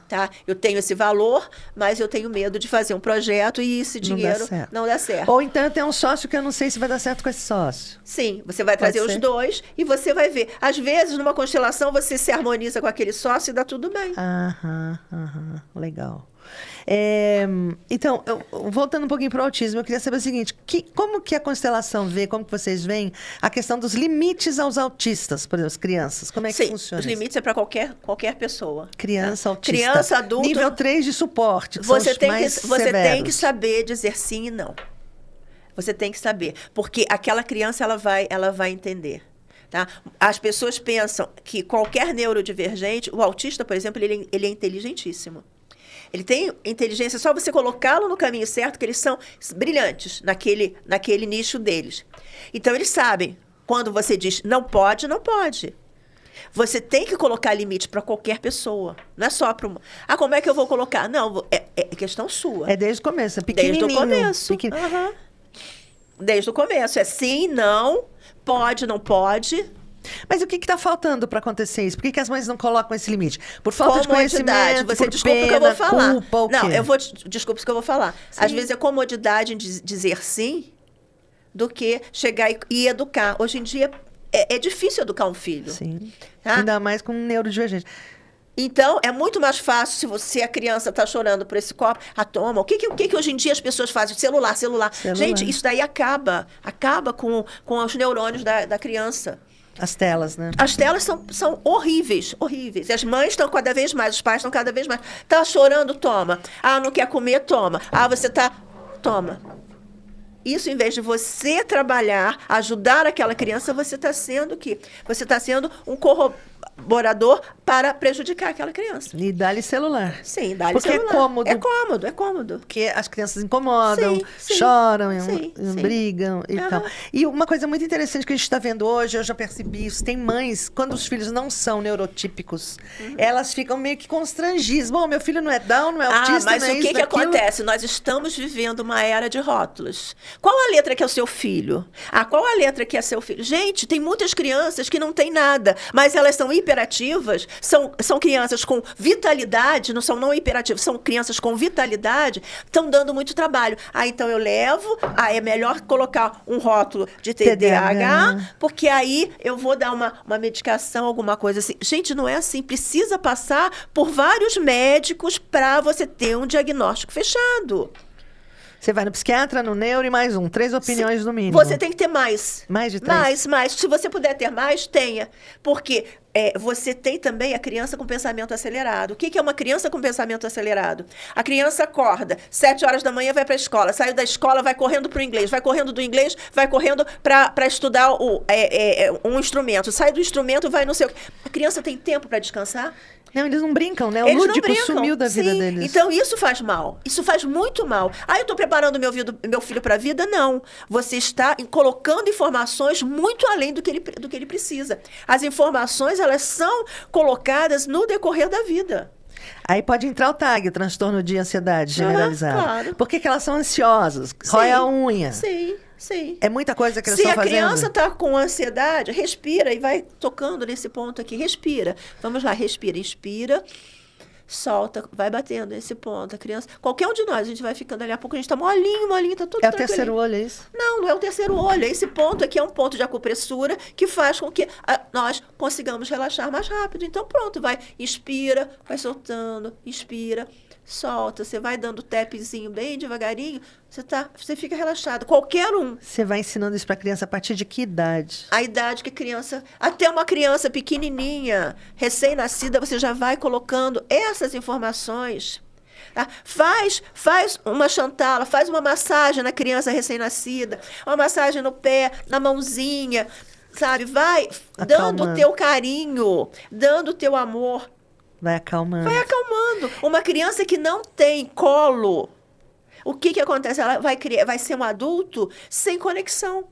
Tá? Eu tenho esse valor, mas eu tenho medo de fazer um projeto e esse dinheiro não dá certo. Ou então eu tenho um sócio que eu não sei se vai dar certo com esse sócio. Sim, você vai trazer os dois e você vai ver. Às vezes, numa constelação, você se harmoniza com aquele sócio e dá tudo bem. Legal. Então, voltando um pouquinho para o autismo, eu queria saber o seguinte, como que a constelação vê, como que vocês veem a questão dos limites aos autistas, por exemplo, as crianças, como é que Sim, funciona os limites é para qualquer pessoa. Criança autista. Criança, adulto. Nível 3 de suporte, que Você são os mais você tem severos. que saber dizer sim e não. Você tem que saber, porque aquela criança ela vai entender. Tá? As pessoas pensam que qualquer neurodivergente, o autista, por exemplo, ele é inteligentíssimo. Ele tem inteligência, é só você colocá-lo no caminho certo, que eles são brilhantes naquele nicho deles. Então, eles sabem, quando você diz não pode, não pode. Você tem que colocar limite para qualquer pessoa. Não é só para uma. Como é que eu vou colocar? Não, é questão sua. É desde o começo, é Desde pequenininho. o começo. Desde o começo. É sim, não, pode, não pode. Mas o que está faltando para acontecer isso? Por que as mães não colocam esse limite? Por falta de Comodidade. conhecimento, Você por desculpa o que eu pena, vou falar. culpa, o Não, quê? desculpa o que eu vou falar. Sim. Às vezes é comodidade em dizer sim do que chegar e educar. Hoje em dia é difícil educar um filho. Sim. Tá? Ainda mais com um neurodivergente. Então, é muito mais fácil se a criança está chorando por esse copo. Toma. O que hoje em dia as pessoas fazem? Celular. Gente, isso daí acaba com os neurônios da criança. As telas, né? As telas são horríveis. E as mães estão cada vez mais, os pais estão cada vez mais. Tá chorando? Toma. Não quer comer? Toma. Você tá... Toma. Isso, em vez de você trabalhar, ajudar aquela criança, você está sendo um corroborador para prejudicar aquela criança. E dá-lhe celular. Sim, dá-lhe Porque celular. é cômodo. É cômodo. Porque as crianças incomodam, Sim, choram, sim. brigam e tal. E uma coisa muito interessante que a gente está vendo hoje, eu já percebi isso, tem mães, quando os filhos não são neurotípicos, elas ficam meio que constrangidas. Bom, meu filho não é Down, não é autista, mas não é o isso, que não é aquilo. acontece? Nós estamos vivendo uma era de rótulos. Qual a letra que é o seu filho? Qual a letra que é seu filho? Gente, tem muitas crianças que não têm nada, mas elas são hiperativas, são crianças com vitalidade, não hiperativas, são crianças com vitalidade, estão dando muito trabalho. Então eu levo, é melhor colocar um rótulo de TDAH, porque aí eu vou dar uma medicação, alguma coisa assim. Gente, não é assim. Precisa passar por vários médicos para você ter um diagnóstico fechado. Você vai no psiquiatra, no neuro e mais 3 opiniões no mínimo. Você tem que ter mais. Mais de 3? Mais. Se você puder ter mais, tenha. Porque você tem também a criança com pensamento acelerado. O que é uma criança com pensamento acelerado? A criança acorda, 7 horas da manhã vai para a escola, saiu da escola, vai correndo para o inglês, vai correndo do inglês, vai correndo para estudar um instrumento, sai do instrumento, vai no seu... A criança tem tempo para descansar? Não, eles não brincam, né? O Eles lúdico não brincam. sumiu da vida deles. Então, isso faz mal. Isso faz muito mal. Eu estou preparando meu filho para a vida? Não. Você está colocando informações muito além do que ele precisa. As informações, elas são colocadas no decorrer da vida. Aí pode entrar o TAG, o transtorno de ansiedade generalizado. Claro. Por que elas são ansiosas? Rói a unha. Sim. É muita coisa que eles estão fazendo. Se a criança está com ansiedade, respira e vai tocando nesse ponto aqui. Respira. Vamos lá, respira. Inspira. solta, vai batendo nesse ponto. A criança, qualquer um de nós, a gente vai ficando ali, a pouco a gente tá molinho, tá tudo É o tranquilinho. terceiro olho, é isso? Não é o terceiro olho. Esse ponto aqui é um ponto de acupressura que faz com que nós consigamos relaxar mais rápido. Então, pronto, inspira, vai soltando, inspira, solta. Você vai dando tapzinho bem devagarinho, você fica relaxado. Qualquer um. Você vai ensinando isso pra criança a partir de que idade? A idade que a criança... Até uma criança pequenininha, recém-nascida, você já vai colocando essas informações. Tá? Faz uma chantala, faz uma massagem na criança recém-nascida, uma massagem no pé, na mãozinha, sabe? Vai dando o teu carinho, dando o teu amor. Vai acalmando. Vai acalmando. Uma criança que não tem colo, o que acontece? Ela vai ser um adulto sem conexão.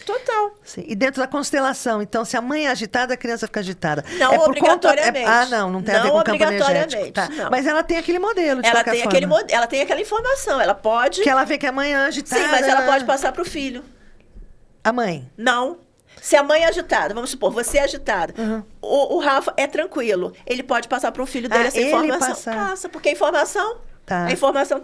Total. Sim. E dentro da constelação, então, se a mãe é agitada, a criança fica agitada. Não obrigatoriamente. Não tem a ver com o campo energético. Tá. Não. Mas ela tem aquele modelo, de Ela qualquer tem forma. aquele ela tem aquela informação. Ela pode... Que ela vê que a mãe é agitada. Sim, mas ela pode passar para o filho. A mãe? Não. Se a mãe é agitada, vamos supor, você é agitada, o Rafa é tranquilo, ele pode passar para o filho dele essa informação. Passa, porque a informação tá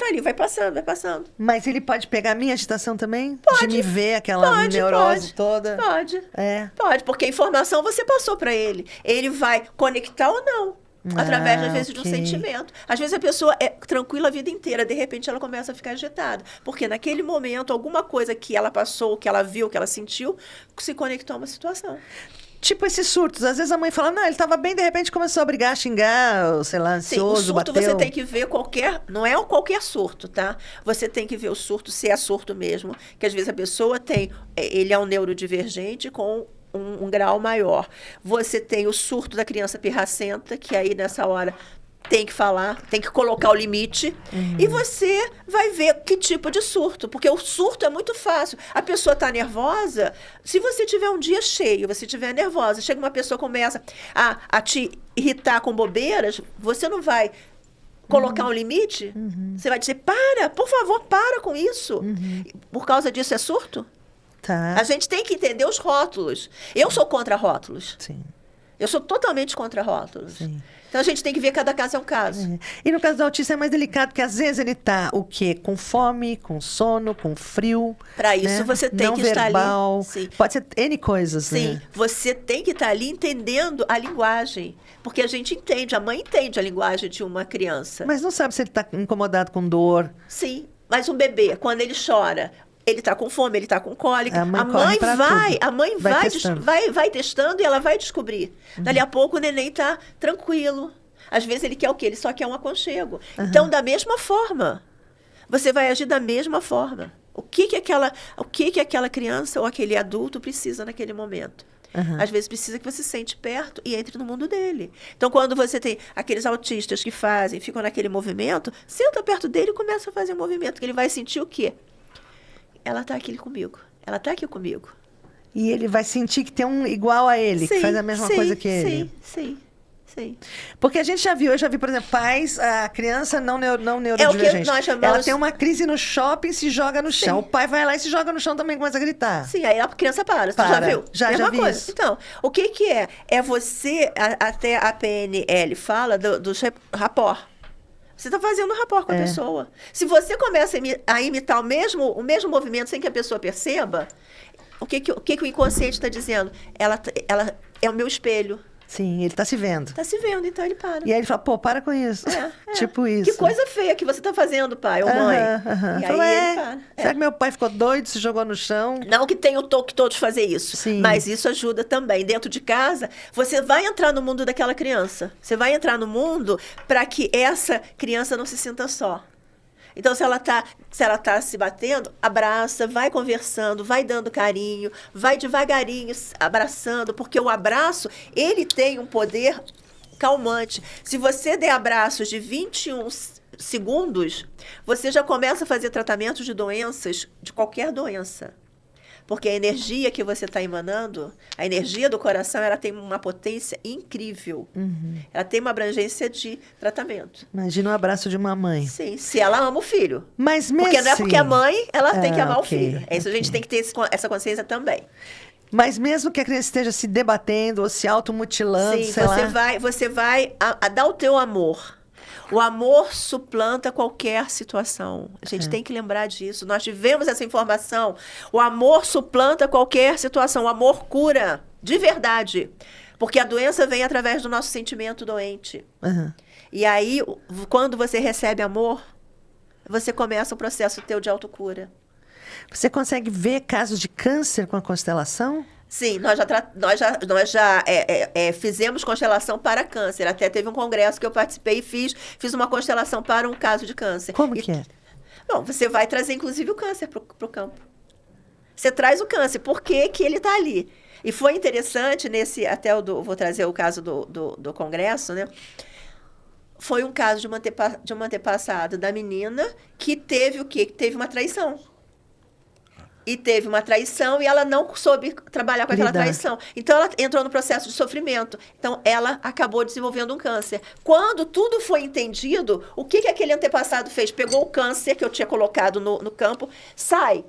ali, vai passando, vai passando. Mas ele pode pegar a minha agitação também? Pode. De me ver aquela neurose toda? Pode. É. Pode, porque a informação você passou para ele. Ele vai conectar ou não. Através, às vezes, de um sentimento. Às vezes a pessoa é tranquila a vida inteira, de repente ela começa a ficar agitada. Porque naquele momento, alguma coisa que ela passou, que ela viu, que ela sentiu, se conectou a uma situação. Tipo esses surtos. Às vezes a mãe fala, não, ele estava bem, de repente começou a brigar, a xingar, ou, sei lá, ansioso, sim, o surto bateu. Você tem que ver não é qualquer surto, tá? Você tem que ver o surto, se é surto mesmo. Que às vezes a pessoa ele é um neurodivergente com um grau maior. Você tem o surto da criança pirracenta, que aí nessa hora tem que falar, tem que colocar o limite. E você vai ver que tipo de surto, porque o surto é muito fácil. A pessoa está nervosa, se você tiver um dia cheio, você estiver nervosa, chega uma pessoa começa a te irritar com bobeiras, você não vai colocar um limite? Você vai dizer, por favor, para com isso. Por causa disso é surto? Tá. A gente tem que entender os rótulos. Eu sou contra rótulos. Sim. Eu sou totalmente contra rótulos. Sim. Então a gente tem que ver cada caso é um caso. E no caso do autista é mais delicado, porque às vezes ele tá o quê? Com fome, com sono, com frio. Para isso você tem não que verbal. estar ali. Sim. Pode ser N coisas, Sim, né? você tem que estar ali entendendo a linguagem. Porque a gente entende, a mãe entende a linguagem de uma criança. Mas não sabe se ele tá incomodado com dor. Sim, mas um bebê, quando ele chora, ele está com fome, ele está com cólica. A mãe vai testando e ela vai descobrir. Dali a pouco o neném está tranquilo. Às vezes ele quer o quê? Ele só quer um aconchego. Então, da mesma forma, você vai agir da mesma forma. O que aquela criança ou aquele adulto precisa naquele momento? Às vezes precisa que você se sente perto e entre no mundo dele. Então, quando você tem aqueles autistas que ficam naquele movimento, senta perto dele e começa a fazer um movimento, que ele vai sentir o quê? Ela está aqui comigo. Ela está aqui comigo. E ele vai sentir que tem um igual a ele, que faz a mesma coisa que ele. Sim. Porque eu já vi, por exemplo, pais, a criança não neurodivergente. Nós chamamos... Ela tem uma crise no shopping e se joga no chão. O pai vai lá e se joga no chão também e começa a gritar. Sim, aí a criança para. Você já viu? Já vi coisa. isso. Então, o que é? É você, até a PNL fala dos rapport. Você está fazendo um rapport com a pessoa. Se você começa a imitar o mesmo movimento sem que a pessoa perceba, o que o inconsciente está dizendo? Ela é o meu espelho. Sim, ele está se vendo. Está se vendo, então ele para. E aí ele fala, pô, para com isso. Tipo isso. Que coisa feia que você está fazendo, pai ou mãe. E aí ele para. Será que meu pai ficou doido, se jogou no chão? Não que tenha o toque todos fazer isso. Sim. Mas isso ajuda também. Dentro de casa, você vai entrar no mundo daquela criança. Você vai entrar no mundo para que essa criança não se sinta só. Então, se ela tá se batendo, abraça, vai conversando, vai dando carinho, vai devagarinho abraçando, porque o abraço, ele tem um poder calmante. Se você der abraços de 21 segundos, você já começa a fazer tratamentos de doenças, de qualquer doença. Porque a energia que você está emanando, a energia do coração, ela tem uma potência incrível. Ela tem uma abrangência de tratamento. Imagina o abraço de uma mãe. Sim, se ela ama o filho. Mas mesmo porque não é porque a mãe, ela tem que amar o ok, filho. Isso a gente tem que ter essa consciência também. Mas mesmo que a criança esteja se debatendo ou se automutilando, Sim, sei lá. você vai dar o teu amor. O amor suplanta qualquer situação. A gente tem que lembrar disso. Nós tivemos essa informação. O amor suplanta qualquer situação. O amor cura, de verdade. Porque a doença vem através do nosso sentimento doente. Uhum. E aí, quando você recebe amor, você começa o processo teu de autocura. Você consegue ver casos de câncer com a constelação? Sim, nós já fizemos constelação para câncer. Até teve um congresso que eu participei e fiz uma constelação para um caso de câncer. Como que é? Bom, você vai trazer, inclusive, o câncer para o campo. Você traz o câncer. Por que que ele está ali? E foi interessante vou trazer o caso do congresso, né? Foi um caso de uma antepassada da menina que teve o quê? Que teve uma traição. E teve uma traição e ela não soube trabalhar com aquela traição. Então, ela entrou no processo de sofrimento. Então, ela acabou desenvolvendo um câncer. Quando tudo foi entendido, o que aquele antepassado fez? Pegou o câncer que eu tinha colocado no campo, sai.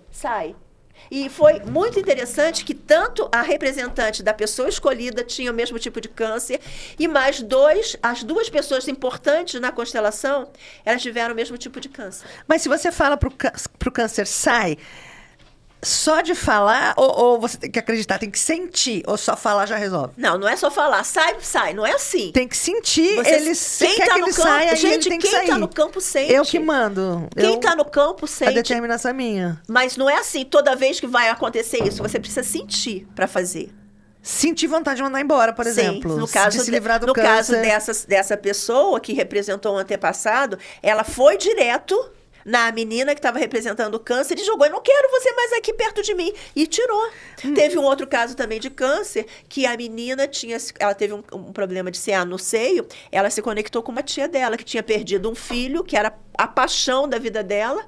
E foi muito interessante que tanto a representante da pessoa escolhida tinha o mesmo tipo de câncer e as duas pessoas importantes na constelação, elas tiveram o mesmo tipo de câncer. Mas se você fala pro câncer, sai, só de falar ou você tem que acreditar, tem que sentir, ou só falar já resolve? Não é só falar, sai, não é assim. Tem que sentir, você quer que ele saia e ele tem que sair. Quem tá no campo sente. Eu que mando. Quem tá no campo sente. A determinação é minha. Mas não é assim, toda vez que vai acontecer isso, você precisa sentir para fazer. Sentir vontade de mandar embora, por exemplo. No caso, de se livrar do câncer. Caso dessa pessoa que representou um antepassado, ela foi direto na menina que estava representando o câncer e jogou, eu não quero você mais aqui perto de mim, e tirou. Teve um outro caso também de câncer, que a menina ela teve um problema de CA no seio, ela se conectou com uma tia dela, que tinha perdido um filho, que era a paixão da vida dela,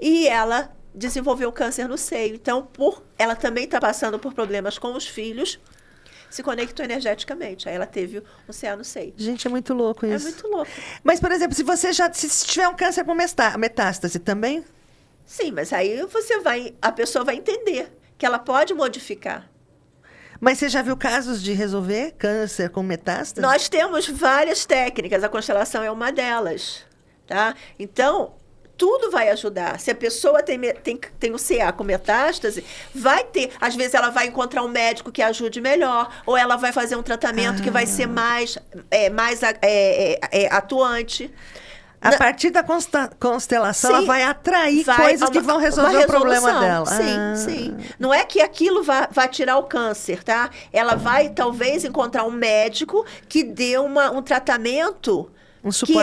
e ela desenvolveu câncer no seio. Então, ela também está passando por problemas com os filhos, se conectou energeticamente. Aí ela teve um CA no seio. Gente, é muito louco isso. É muito louco. Mas, por exemplo, se tiver um câncer com metástase também? Sim, mas aí a pessoa vai entender que ela pode modificar. Mas você já viu casos de resolver câncer com metástase? Nós temos várias técnicas, a constelação é uma delas, tá? Então, tudo vai ajudar. Se a pessoa tem o CA com metástase, vai ter. Às vezes ela vai encontrar um médico que ajude melhor, ou ela vai fazer um tratamento que vai ser mais atuante. A partir da constelação, ela vai atrair coisas que vão resolver o problema dela. Sim. Não é que aquilo vai tirar o câncer, tá? Ela vai, talvez, encontrar um médico que dê um tratamento que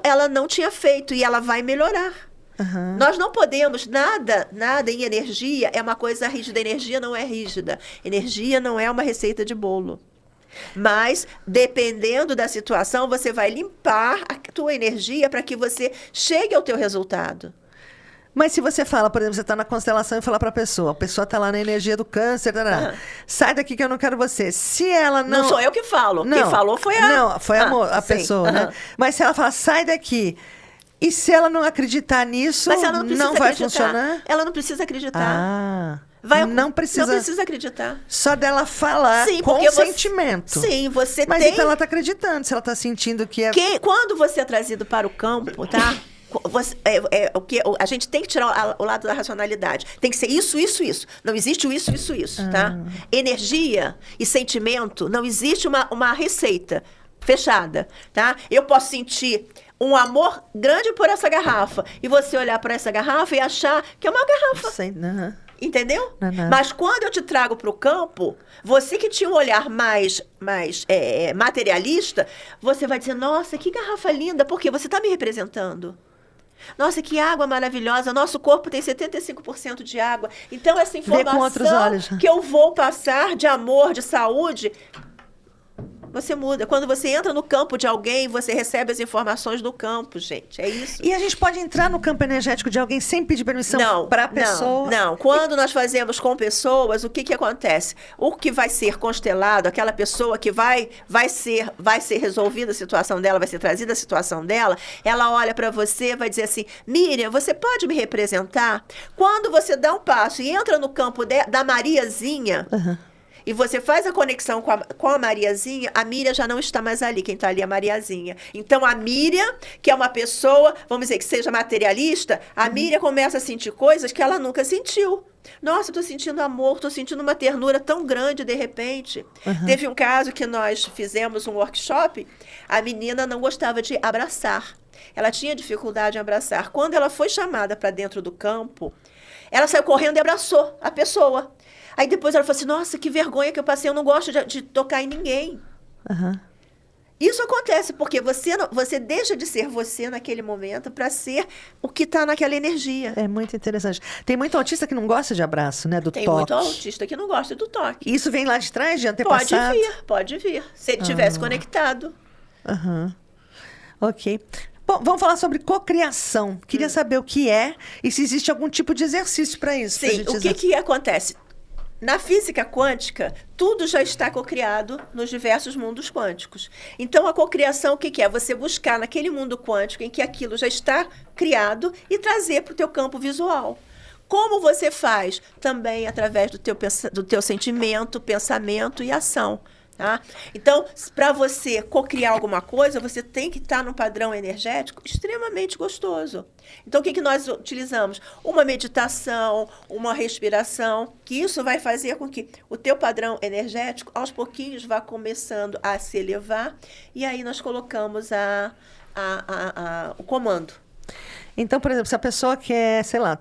ela não tinha feito e ela vai melhorar. Uhum. Nós não podemos, nada em energia é uma coisa rígida. Energia não é rígida. Energia não é uma receita de bolo. Mas, dependendo da situação, você vai limpar a tua energia para que você chegue ao teu resultado. Mas se você fala, por exemplo, você está na constelação e fala para a pessoa está lá na energia do câncer, sai daqui que eu não quero você. Se ela não... Não sou eu que falo. Quem falou foi a... Não, foi a pessoa, né? Mas se ela fala, sai daqui, e se ela não acreditar nisso, não vai funcionar? Ela não precisa acreditar. Não precisa acreditar. Só dela falar com sentimento. Você Mas então ela está acreditando, se ela está sentindo que é... Quando você é trazido para o campo, tá? A gente tem que tirar o lado da racionalidade. Tem que ser isso. Não existe o isso, tá? Energia e sentimento, não existe uma receita fechada, tá? Eu posso sentir um amor grande por essa garrafa e você olhar para essa garrafa e achar que é uma garrafa. Entendeu? Mas quando eu te trago para o campo, você que tinha um olhar mais materialista, você vai dizer, nossa, que garrafa linda, porque você está me representando. Nossa, que água maravilhosa. Nosso corpo tem 75% de água. Então, essa informação que eu vou passar de amor, de saúde, você muda. Quando você entra no campo de alguém, você recebe as informações do campo, gente. É isso. E a gente pode entrar no campo energético de alguém sem pedir permissão para a pessoa? Não. Quando nós fazemos com pessoas, o que acontece? O que vai ser constelado, aquela pessoa que vai ser resolvida a situação dela, vai ser trazida a situação dela, ela olha para você, vai dizer assim, Miriam, você pode me representar? Quando você dá um passo e entra no campo da Mariazinha... e você faz a conexão com a Mariazinha, a Miriam já não está mais ali, quem está ali é a Mariazinha. Então, a Miriam, que é uma pessoa, vamos dizer, que seja materialista, a Miriam começa a sentir coisas que ela nunca sentiu. Nossa, estou sentindo amor, estou sentindo uma ternura tão grande de repente. Teve um caso que nós fizemos um workshop, a menina não gostava de abraçar. Ela tinha dificuldade em abraçar. Quando ela foi chamada para dentro do campo, ela saiu correndo e abraçou a pessoa. Aí depois ela falou assim, nossa, que vergonha que eu passei, eu não gosto de tocar em ninguém. Isso acontece porque você deixa de ser você naquele momento para ser o que está naquela energia. É muito interessante. Tem muito autista que não gosta de abraço, né? Do toque. Tem muito autista que não gosta do toque. Isso vem lá de trás, de antepassado? Pode vir. Se ele tivesse conectado. Ok. Bom, vamos falar sobre cocriação. Queria saber o que é e se existe algum tipo de exercício para isso. Sim, o que acontece? Na física quântica, tudo já está cocriado nos diversos mundos quânticos. Então, a cocriação, o que é? Você buscar naquele mundo quântico em que aquilo já está criado e trazer para o teu campo visual. Como você faz? Também através do teu sentimento, pensamento e ação. Tá? Então, para você cocriar alguma coisa, você tem que estar num padrão energético extremamente gostoso. Então, o que nós utilizamos? Uma meditação, uma respiração, que isso vai fazer com que o teu padrão energético, aos pouquinhos, vá começando a se elevar, e aí nós colocamos o comando. Então, por exemplo, se a pessoa quer, sei lá,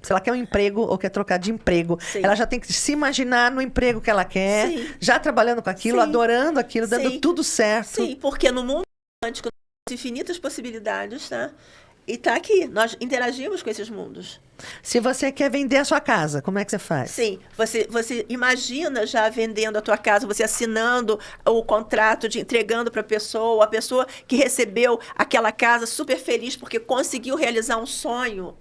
se ela quer um emprego ou quer trocar de emprego, Sim. ela já tem que se imaginar no emprego que ela quer, Sim. já trabalhando com aquilo, Sim. adorando aquilo, dando Sim. tudo certo. Sim, porque no mundo quântico temos infinitas possibilidades, tá? E está aqui, nós interagimos com esses mundos. Se você quer vender a sua casa, como é que você faz? Sim, você imagina já vendendo a tua casa, você assinando o contrato, entregando para a pessoa que recebeu aquela casa super feliz porque conseguiu realizar um sonho.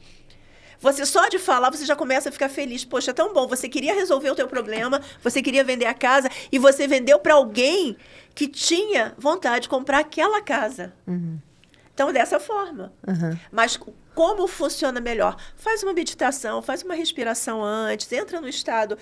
Você só de falar, você já começa a ficar feliz. Poxa, é tão bom, você queria resolver o teu problema, você queria vender a casa e você vendeu para alguém que tinha vontade de comprar aquela casa. Então, dessa forma. Mas como funciona melhor? Faz uma meditação, faz uma respiração antes, entra no estado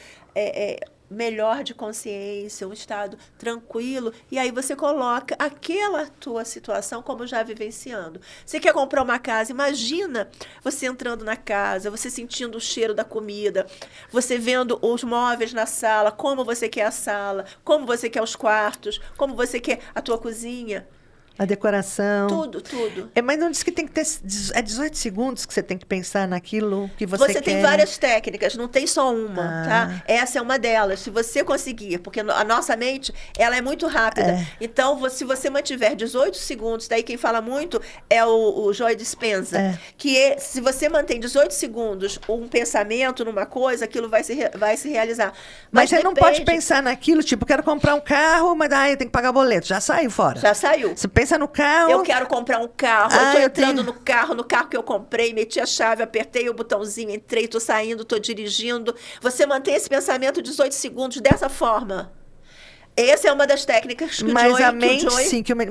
melhor de consciência, um estado tranquilo, e aí você coloca aquela tua situação como já vivenciando. Você quer comprar uma casa, imagina você entrando na casa, você sentindo o cheiro da comida, você vendo os móveis na sala, como você quer a sala, como você quer os quartos, como você quer a tua cozinha. A decoração. Tudo. Mas não diz que tem que ter... É 18 segundos que você tem que pensar naquilo que você quer. Você tem várias técnicas, não tem só uma, tá? Essa é uma delas. Se você conseguir, porque a nossa mente, ela é muito rápida. Então, se você mantiver 18 segundos, daí quem fala muito é o Joe Dispenza, que se você mantém 18 segundos um pensamento numa coisa, aquilo vai se realizar. Mas você não pode pensar naquilo, tipo, quero comprar um carro, mas eu tenho que pagar boleto. Já saiu fora. Já saiu. Você pensa no carro... Eu quero comprar um carro, eu tô entrando no carro que eu comprei, meti a chave, apertei o botãozinho, entrei, tô saindo, tô dirigindo. Você mantém esse pensamento 18 segundos dessa forma. Essa é uma das técnicas que mas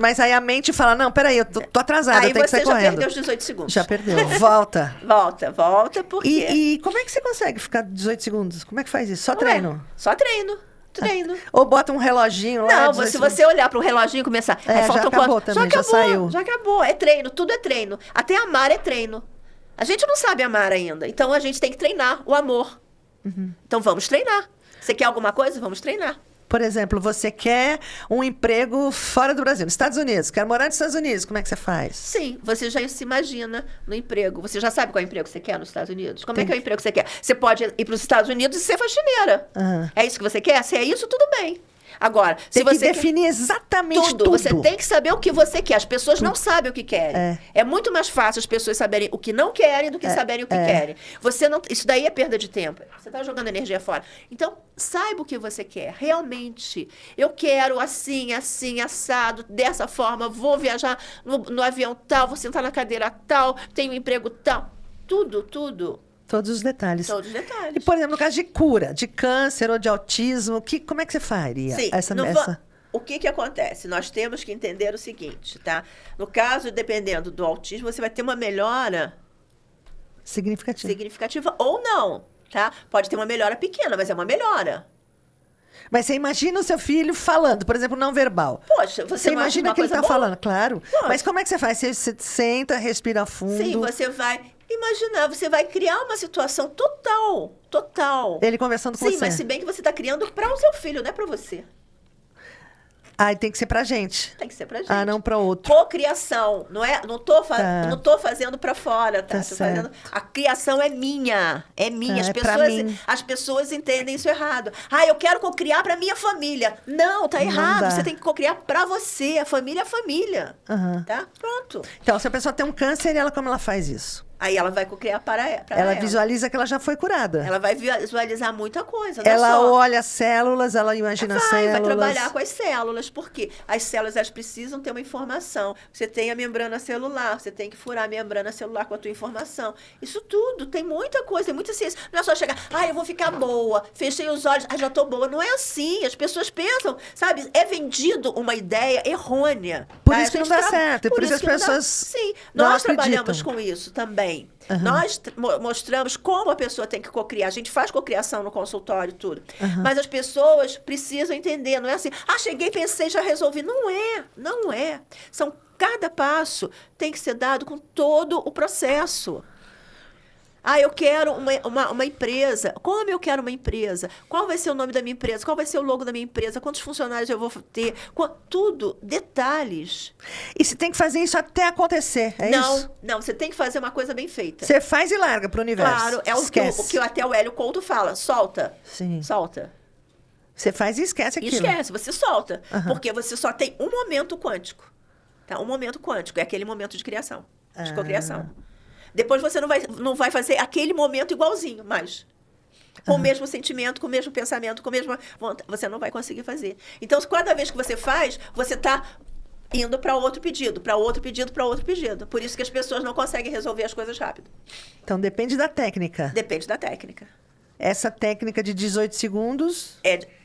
mas aí a mente fala, não, peraí, eu tô atrasada, eu tenho que sair correndo. Aí você já perdeu os 18 segundos. Já perdeu. Volta. Volta, por quê? E como é que você consegue ficar 18 segundos? Como é que faz isso? Só treino? Só treino. Ou bota um reloginho lá. Não, se você olhar para o reloginho e começar... já acabou também, já saiu. Já acabou, é treino, tudo é treino. Até amar é treino. A gente não sabe amar ainda, então a gente tem que treinar o amor. Então vamos treinar. Você quer alguma coisa? Vamos treinar. Por exemplo, você quer um emprego fora do Brasil, nos Estados Unidos, quer morar nos Estados Unidos, como é que você faz? Sim, você já se imagina no emprego. Você já sabe qual emprego você quer nos Estados Unidos? Como é que é o emprego que você quer? Você pode ir para os Estados Unidos e ser faxineira. É isso que você quer? Se é isso, tudo bem. Agora, se você definir exatamente tudo. Você tem que saber o que você quer. As pessoas não sabem o que querem. É muito mais fácil as pessoas saberem o que não querem do que saberem o que querem. Isso daí é perda de tempo. Você está jogando energia fora. Então, saiba o que você quer. Realmente, eu quero assim, assado, dessa forma, vou viajar no avião tal, vou sentar na cadeira tal, tenho um emprego tal. Tudo. Todos os detalhes. Todos os detalhes. E, por exemplo, no caso de cura, de câncer ou de autismo, como é que você faria? Sim, o que acontece? Nós temos que entender o seguinte, tá? No caso, dependendo do autismo, você vai ter uma melhora significativa ou não, tá? Pode ter uma melhora pequena, mas é uma melhora. Mas você imagina o seu filho falando, por exemplo, não verbal. Poxa, Você imagina que ele está falando, claro. Poxa. Mas como é que você faz? Você senta, respira fundo. Sim, você vai imaginar, você vai criar uma situação total. Ele conversando com Sim, você. mas se bem que você está criando para o seu filho, não é para você. Ah, tem que ser pra gente. Tem que ser pra gente. Ah, não pra outro. Cocriação, não é? Não tô fazendo para fora, tá? Tá Tô certo. fazendo. A criação é minha, É pra mim. As pessoas entendem isso errado. Ah, eu quero cocriar para minha família. Não, tá errado. dá. Você tem que cocriar para você. A família é a família, Aham. tá? Pronto. Então, se a pessoa tem um câncer, como ela faz isso? Aí ela vai cocriar para ela. Ela visualiza que ela já foi curada. Ela vai visualizar muita coisa. Não é Ela só. olha as células, ela imagina as células. Vai trabalhar com as células, porque as células elas precisam ter uma informação. Você tem a membrana celular, você tem que furar a membrana celular com a tua informação. Isso tudo, tem muita coisa, tem muita ciência. Não é só chegar, eu vou ficar boa, fechei os olhos, já tô boa. Não é assim, as pessoas pensam, sabe? É vendido uma ideia errônea. Por tá? isso que não dá certo, por isso as que não dá- pessoas Sim, não nós trabalhamos acreditam. com isso também. Uhum. Nós mostramos como a pessoa tem que cocriar. A gente faz cocriação no consultório e tudo. Uhum. Mas as pessoas precisam entender. Não é assim, cheguei, pensei, já resolvi. Não é. Cada passo tem que ser dado com todo o processo. Eu quero uma empresa. Como eu quero uma empresa? Qual vai ser o nome da minha empresa? Qual vai ser o logo da minha empresa? Quantos funcionários eu vou ter? Tudo, detalhes. E você tem que fazer isso até acontecer, é isso? Não, você tem que fazer uma coisa bem feita. Você faz e larga pro universo. Claro, é o que até o Hélio Couto fala. Solta. Sim. Solta. Você faz e esquece aquilo. Esquece, você solta. Aham. Porque você só tem um momento quântico. Tá? Um momento quântico. É aquele momento de criação. De cocriação. Depois você não vai fazer aquele momento igualzinho, mas com o mesmo sentimento, com o mesmo pensamento, com a mesma vontade. Você não vai conseguir fazer. Então, cada vez que você faz, você está indo para outro pedido, para outro pedido, para outro pedido. Por isso que as pessoas não conseguem resolver as coisas rápido. Então depende da técnica. Depende da técnica. Essa técnica de 18 segundos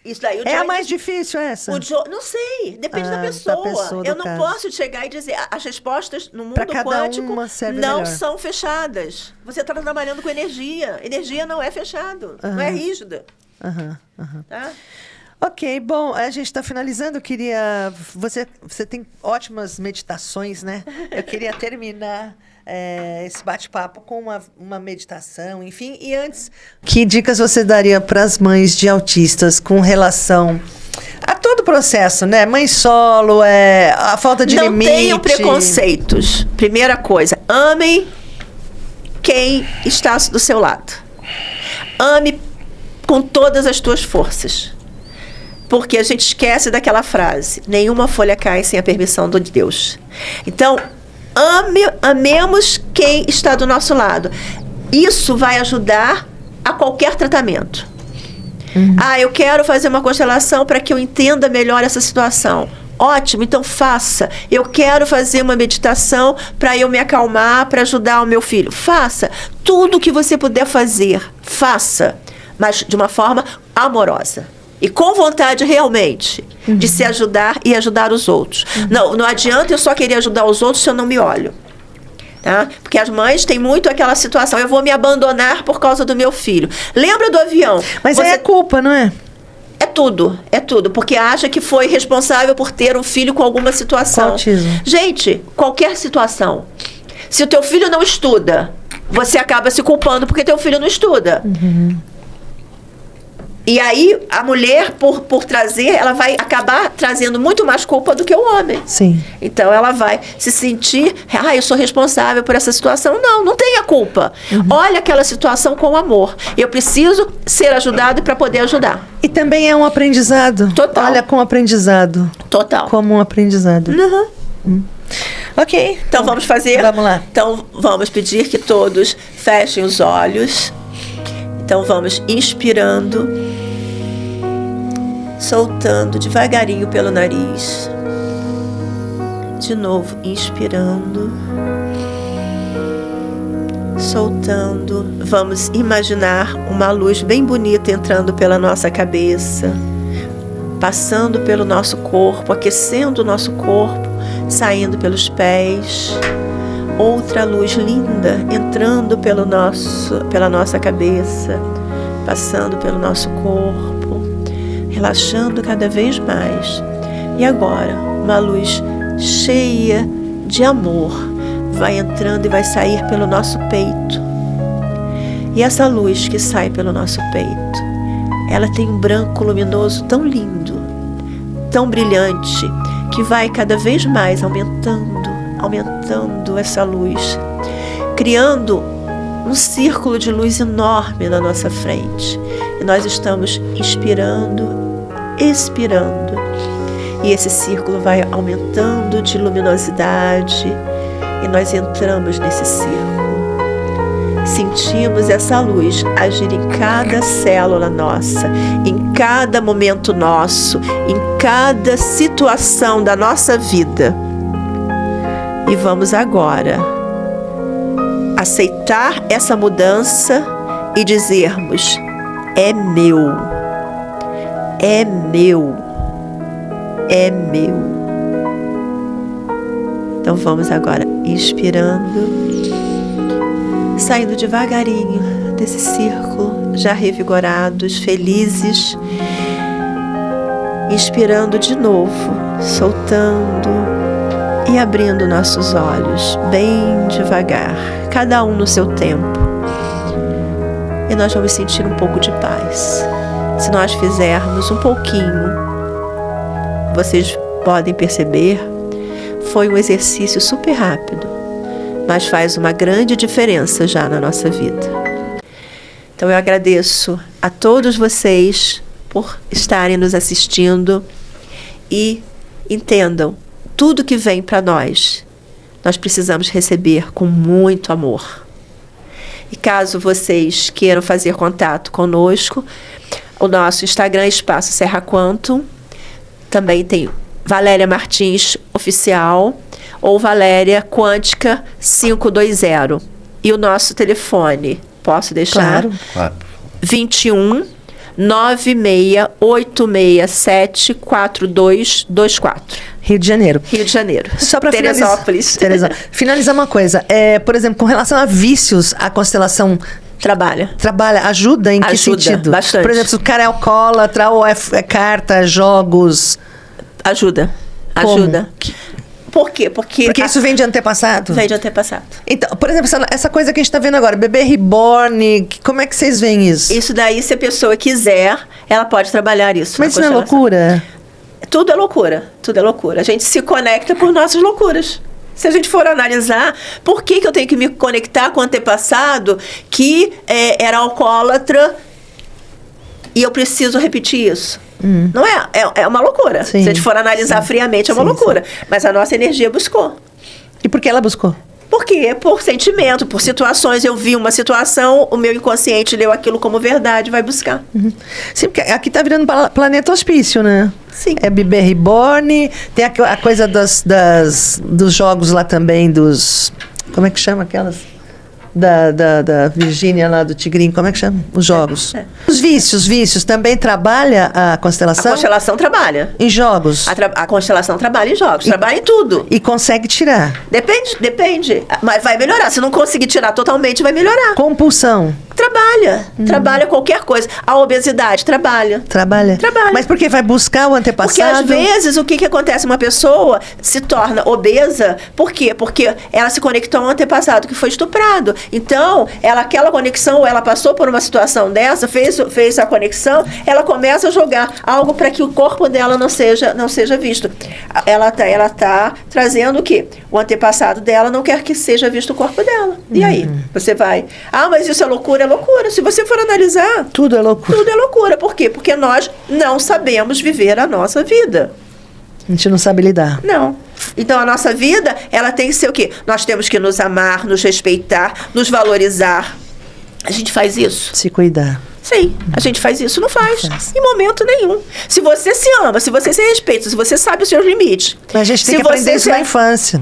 Isso daí é a mais difícil, essa? Não sei, depende da pessoa. do Eu não caso. posso chegar e dizer, as respostas no mundo Pra cada quântico uma serve não melhor. são fechadas. Você está trabalhando com energia. Energia não é fechado, não é rígida. Aham. Tá? Ok, bom, a gente está finalizando. Eu queria... Você tem ótimas meditações, né? Eu queria terminar esse bate-papo com uma meditação, enfim. E antes, que dicas você daria para as mães de autistas com relação a todo o processo, né? Mãe solo, a falta de limite. Não tenham preconceitos. Primeira coisa, amem quem está do seu lado. Ame com todas as tuas forças. Porque a gente esquece daquela frase, nenhuma folha cai sem a permissão de Deus. Então, amemos quem está do nosso lado. Isso vai ajudar a qualquer tratamento. Eu quero fazer uma constelação para que eu entenda melhor essa situação. Ótimo, então faça. Eu quero fazer uma meditação para eu me acalmar, para ajudar o meu filho. Faça. Tudo que você puder fazer, faça. Mas de uma forma amorosa. E com vontade realmente de se ajudar e ajudar os outros. Não adianta eu só querer ajudar os outros se eu não me olho. Tá? Porque as mães têm muito aquela situação, eu vou me abandonar por causa do meu filho. Lembra do avião? Mas é culpa, não é? É tudo, porque acha que foi responsável por ter um filho com alguma situação. Com autismo. Gente, qualquer situação. Se o teu filho não estuda, você acaba se culpando porque teu filho não estuda. E aí, a mulher, por trazer, ela vai acabar trazendo muito mais culpa do que o homem. Sim. Então, ela vai se sentir, eu sou responsável por essa situação. Não tenha culpa. Olha aquela situação com amor. Eu preciso ser ajudado para poder ajudar. E também é um aprendizado. Total. Olha, com aprendizado. Total. Como um aprendizado. Ok. Então, vamos fazer? Vamos lá. Então, vamos pedir que todos fechem os olhos. Então, vamos inspirando, soltando devagarinho pelo nariz. De novo, inspirando, soltando. Vamos imaginar uma luz bem bonita entrando pela nossa cabeça, passando pelo nosso corpo, aquecendo o nosso corpo, saindo pelos pés. Outra luz linda entrando pela nossa cabeça, passando pelo nosso corpo, relaxando cada vez mais. E agora, uma luz cheia de amor vai entrando e vai sair pelo nosso peito. E essa luz que sai pelo nosso peito, ela tem um branco luminoso tão lindo, tão brilhante, que vai cada vez mais aumentando essa luz, criando um círculo de luz enorme na nossa frente. E nós estamos inspirando, expirando. E esse círculo vai aumentando de luminosidade. E nós entramos nesse círculo. Sentimos essa luz agir em cada célula nossa, em cada momento nosso, em cada situação da nossa vida. E vamos agora aceitar essa mudança e dizermos: é meu, é meu, é meu. Então vamos agora inspirando, saindo devagarinho desse círculo, já revigorados, felizes. Inspirando de novo, soltando e abrindo nossos olhos bem devagar, cada um no seu tempo. E nós vamos sentir um pouco de paz. Se nós fizermos um pouquinho, vocês podem perceber, foi um exercício super rápido, mas faz uma grande diferença já na nossa vida. Então eu agradeço a todos vocês por estarem nos assistindo e entendam, tudo que vem para nós precisamos receber com muito amor. E caso vocês queiram fazer contato conosco, o nosso Instagram é Espaço Serra Quantum, também tem Valéria Martins Oficial ou Valéria Quântica 520. E o nosso telefone, posso deixar? Claro. 21 968674224. Rio de Janeiro. Rio de Janeiro. Só para Teresópolis. Finalizar uma coisa. Por exemplo, com relação a vícios, a constelação Trabalha, ajuda em que sentido? Bastante. Por exemplo, se o cara é alcoólatra ou é carta, jogos... Ajuda. Como? Ajuda. Por quê? Porque isso vem de antepassado? Vem de antepassado. Então, por exemplo, essa coisa que a gente está vendo agora, bebê reborn, como é que vocês veem isso? Isso daí, se a pessoa quiser, ela pode trabalhar isso. Mas isso não é loucura? Tudo é loucura. Tudo é loucura. A gente se conecta por nossas loucuras. Se a gente for analisar, por que eu tenho que me conectar com o antepassado que era alcoólatra e eu preciso repetir isso? Não é uma loucura. Sim, se a gente for analisar friamente, é uma loucura. Mas a nossa energia buscou. E por que ela buscou? Por quê? Por sentimento, por situações. Eu vi uma situação, o meu inconsciente leu aquilo como verdade, vai buscar. Sim, porque aqui tá virando planeta hospício, né? Sim. É bebê reborn, tem a coisa dos jogos lá também, dos... Como é que chama aquelas? Da Virgínia lá, do Tigrinho, como é que chama? Os jogos. Os vícios, também trabalha a constelação? A constelação trabalha. Em jogos? A constelação trabalha em jogos, trabalha em tudo. E consegue tirar? Depende. Mas vai melhorar. Se não conseguir tirar totalmente, vai melhorar. Compulsão? Trabalha qualquer coisa. A obesidade, trabalha. Mas por que vai buscar o antepassado? Porque às vezes, o que acontece? Uma pessoa se torna obesa, por quê? Porque ela se conectou a um antepassado que foi estuprado. Então, aquela conexão, ela passou por uma situação dessa, fez a conexão, ela começa a jogar algo para que o corpo dela não seja visto. Ela tá trazendo o quê? O antepassado dela não quer que seja visto o corpo dela. E aí? Você vai... mas isso é loucura? É loucura. Se você for analisar... Tudo é loucura. Tudo é loucura. Por quê? Porque nós não sabemos viver a nossa vida. A gente não sabe lidar. Não. Então, a nossa vida, ela tem que ser o quê? Nós temos que nos amar, nos respeitar, nos valorizar. A gente faz isso? Se cuidar. Sim, a gente faz isso? Não faz. Em momento nenhum. Se você se ama, se você se respeita, se você sabe os seus limites. Mas a gente tem que aprender isso na infância.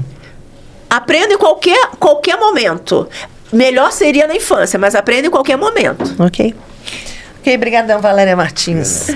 Aprenda em qualquer momento. Melhor seria na infância, mas aprenda em qualquer momento. Ok, brigadão, Valéria Martins.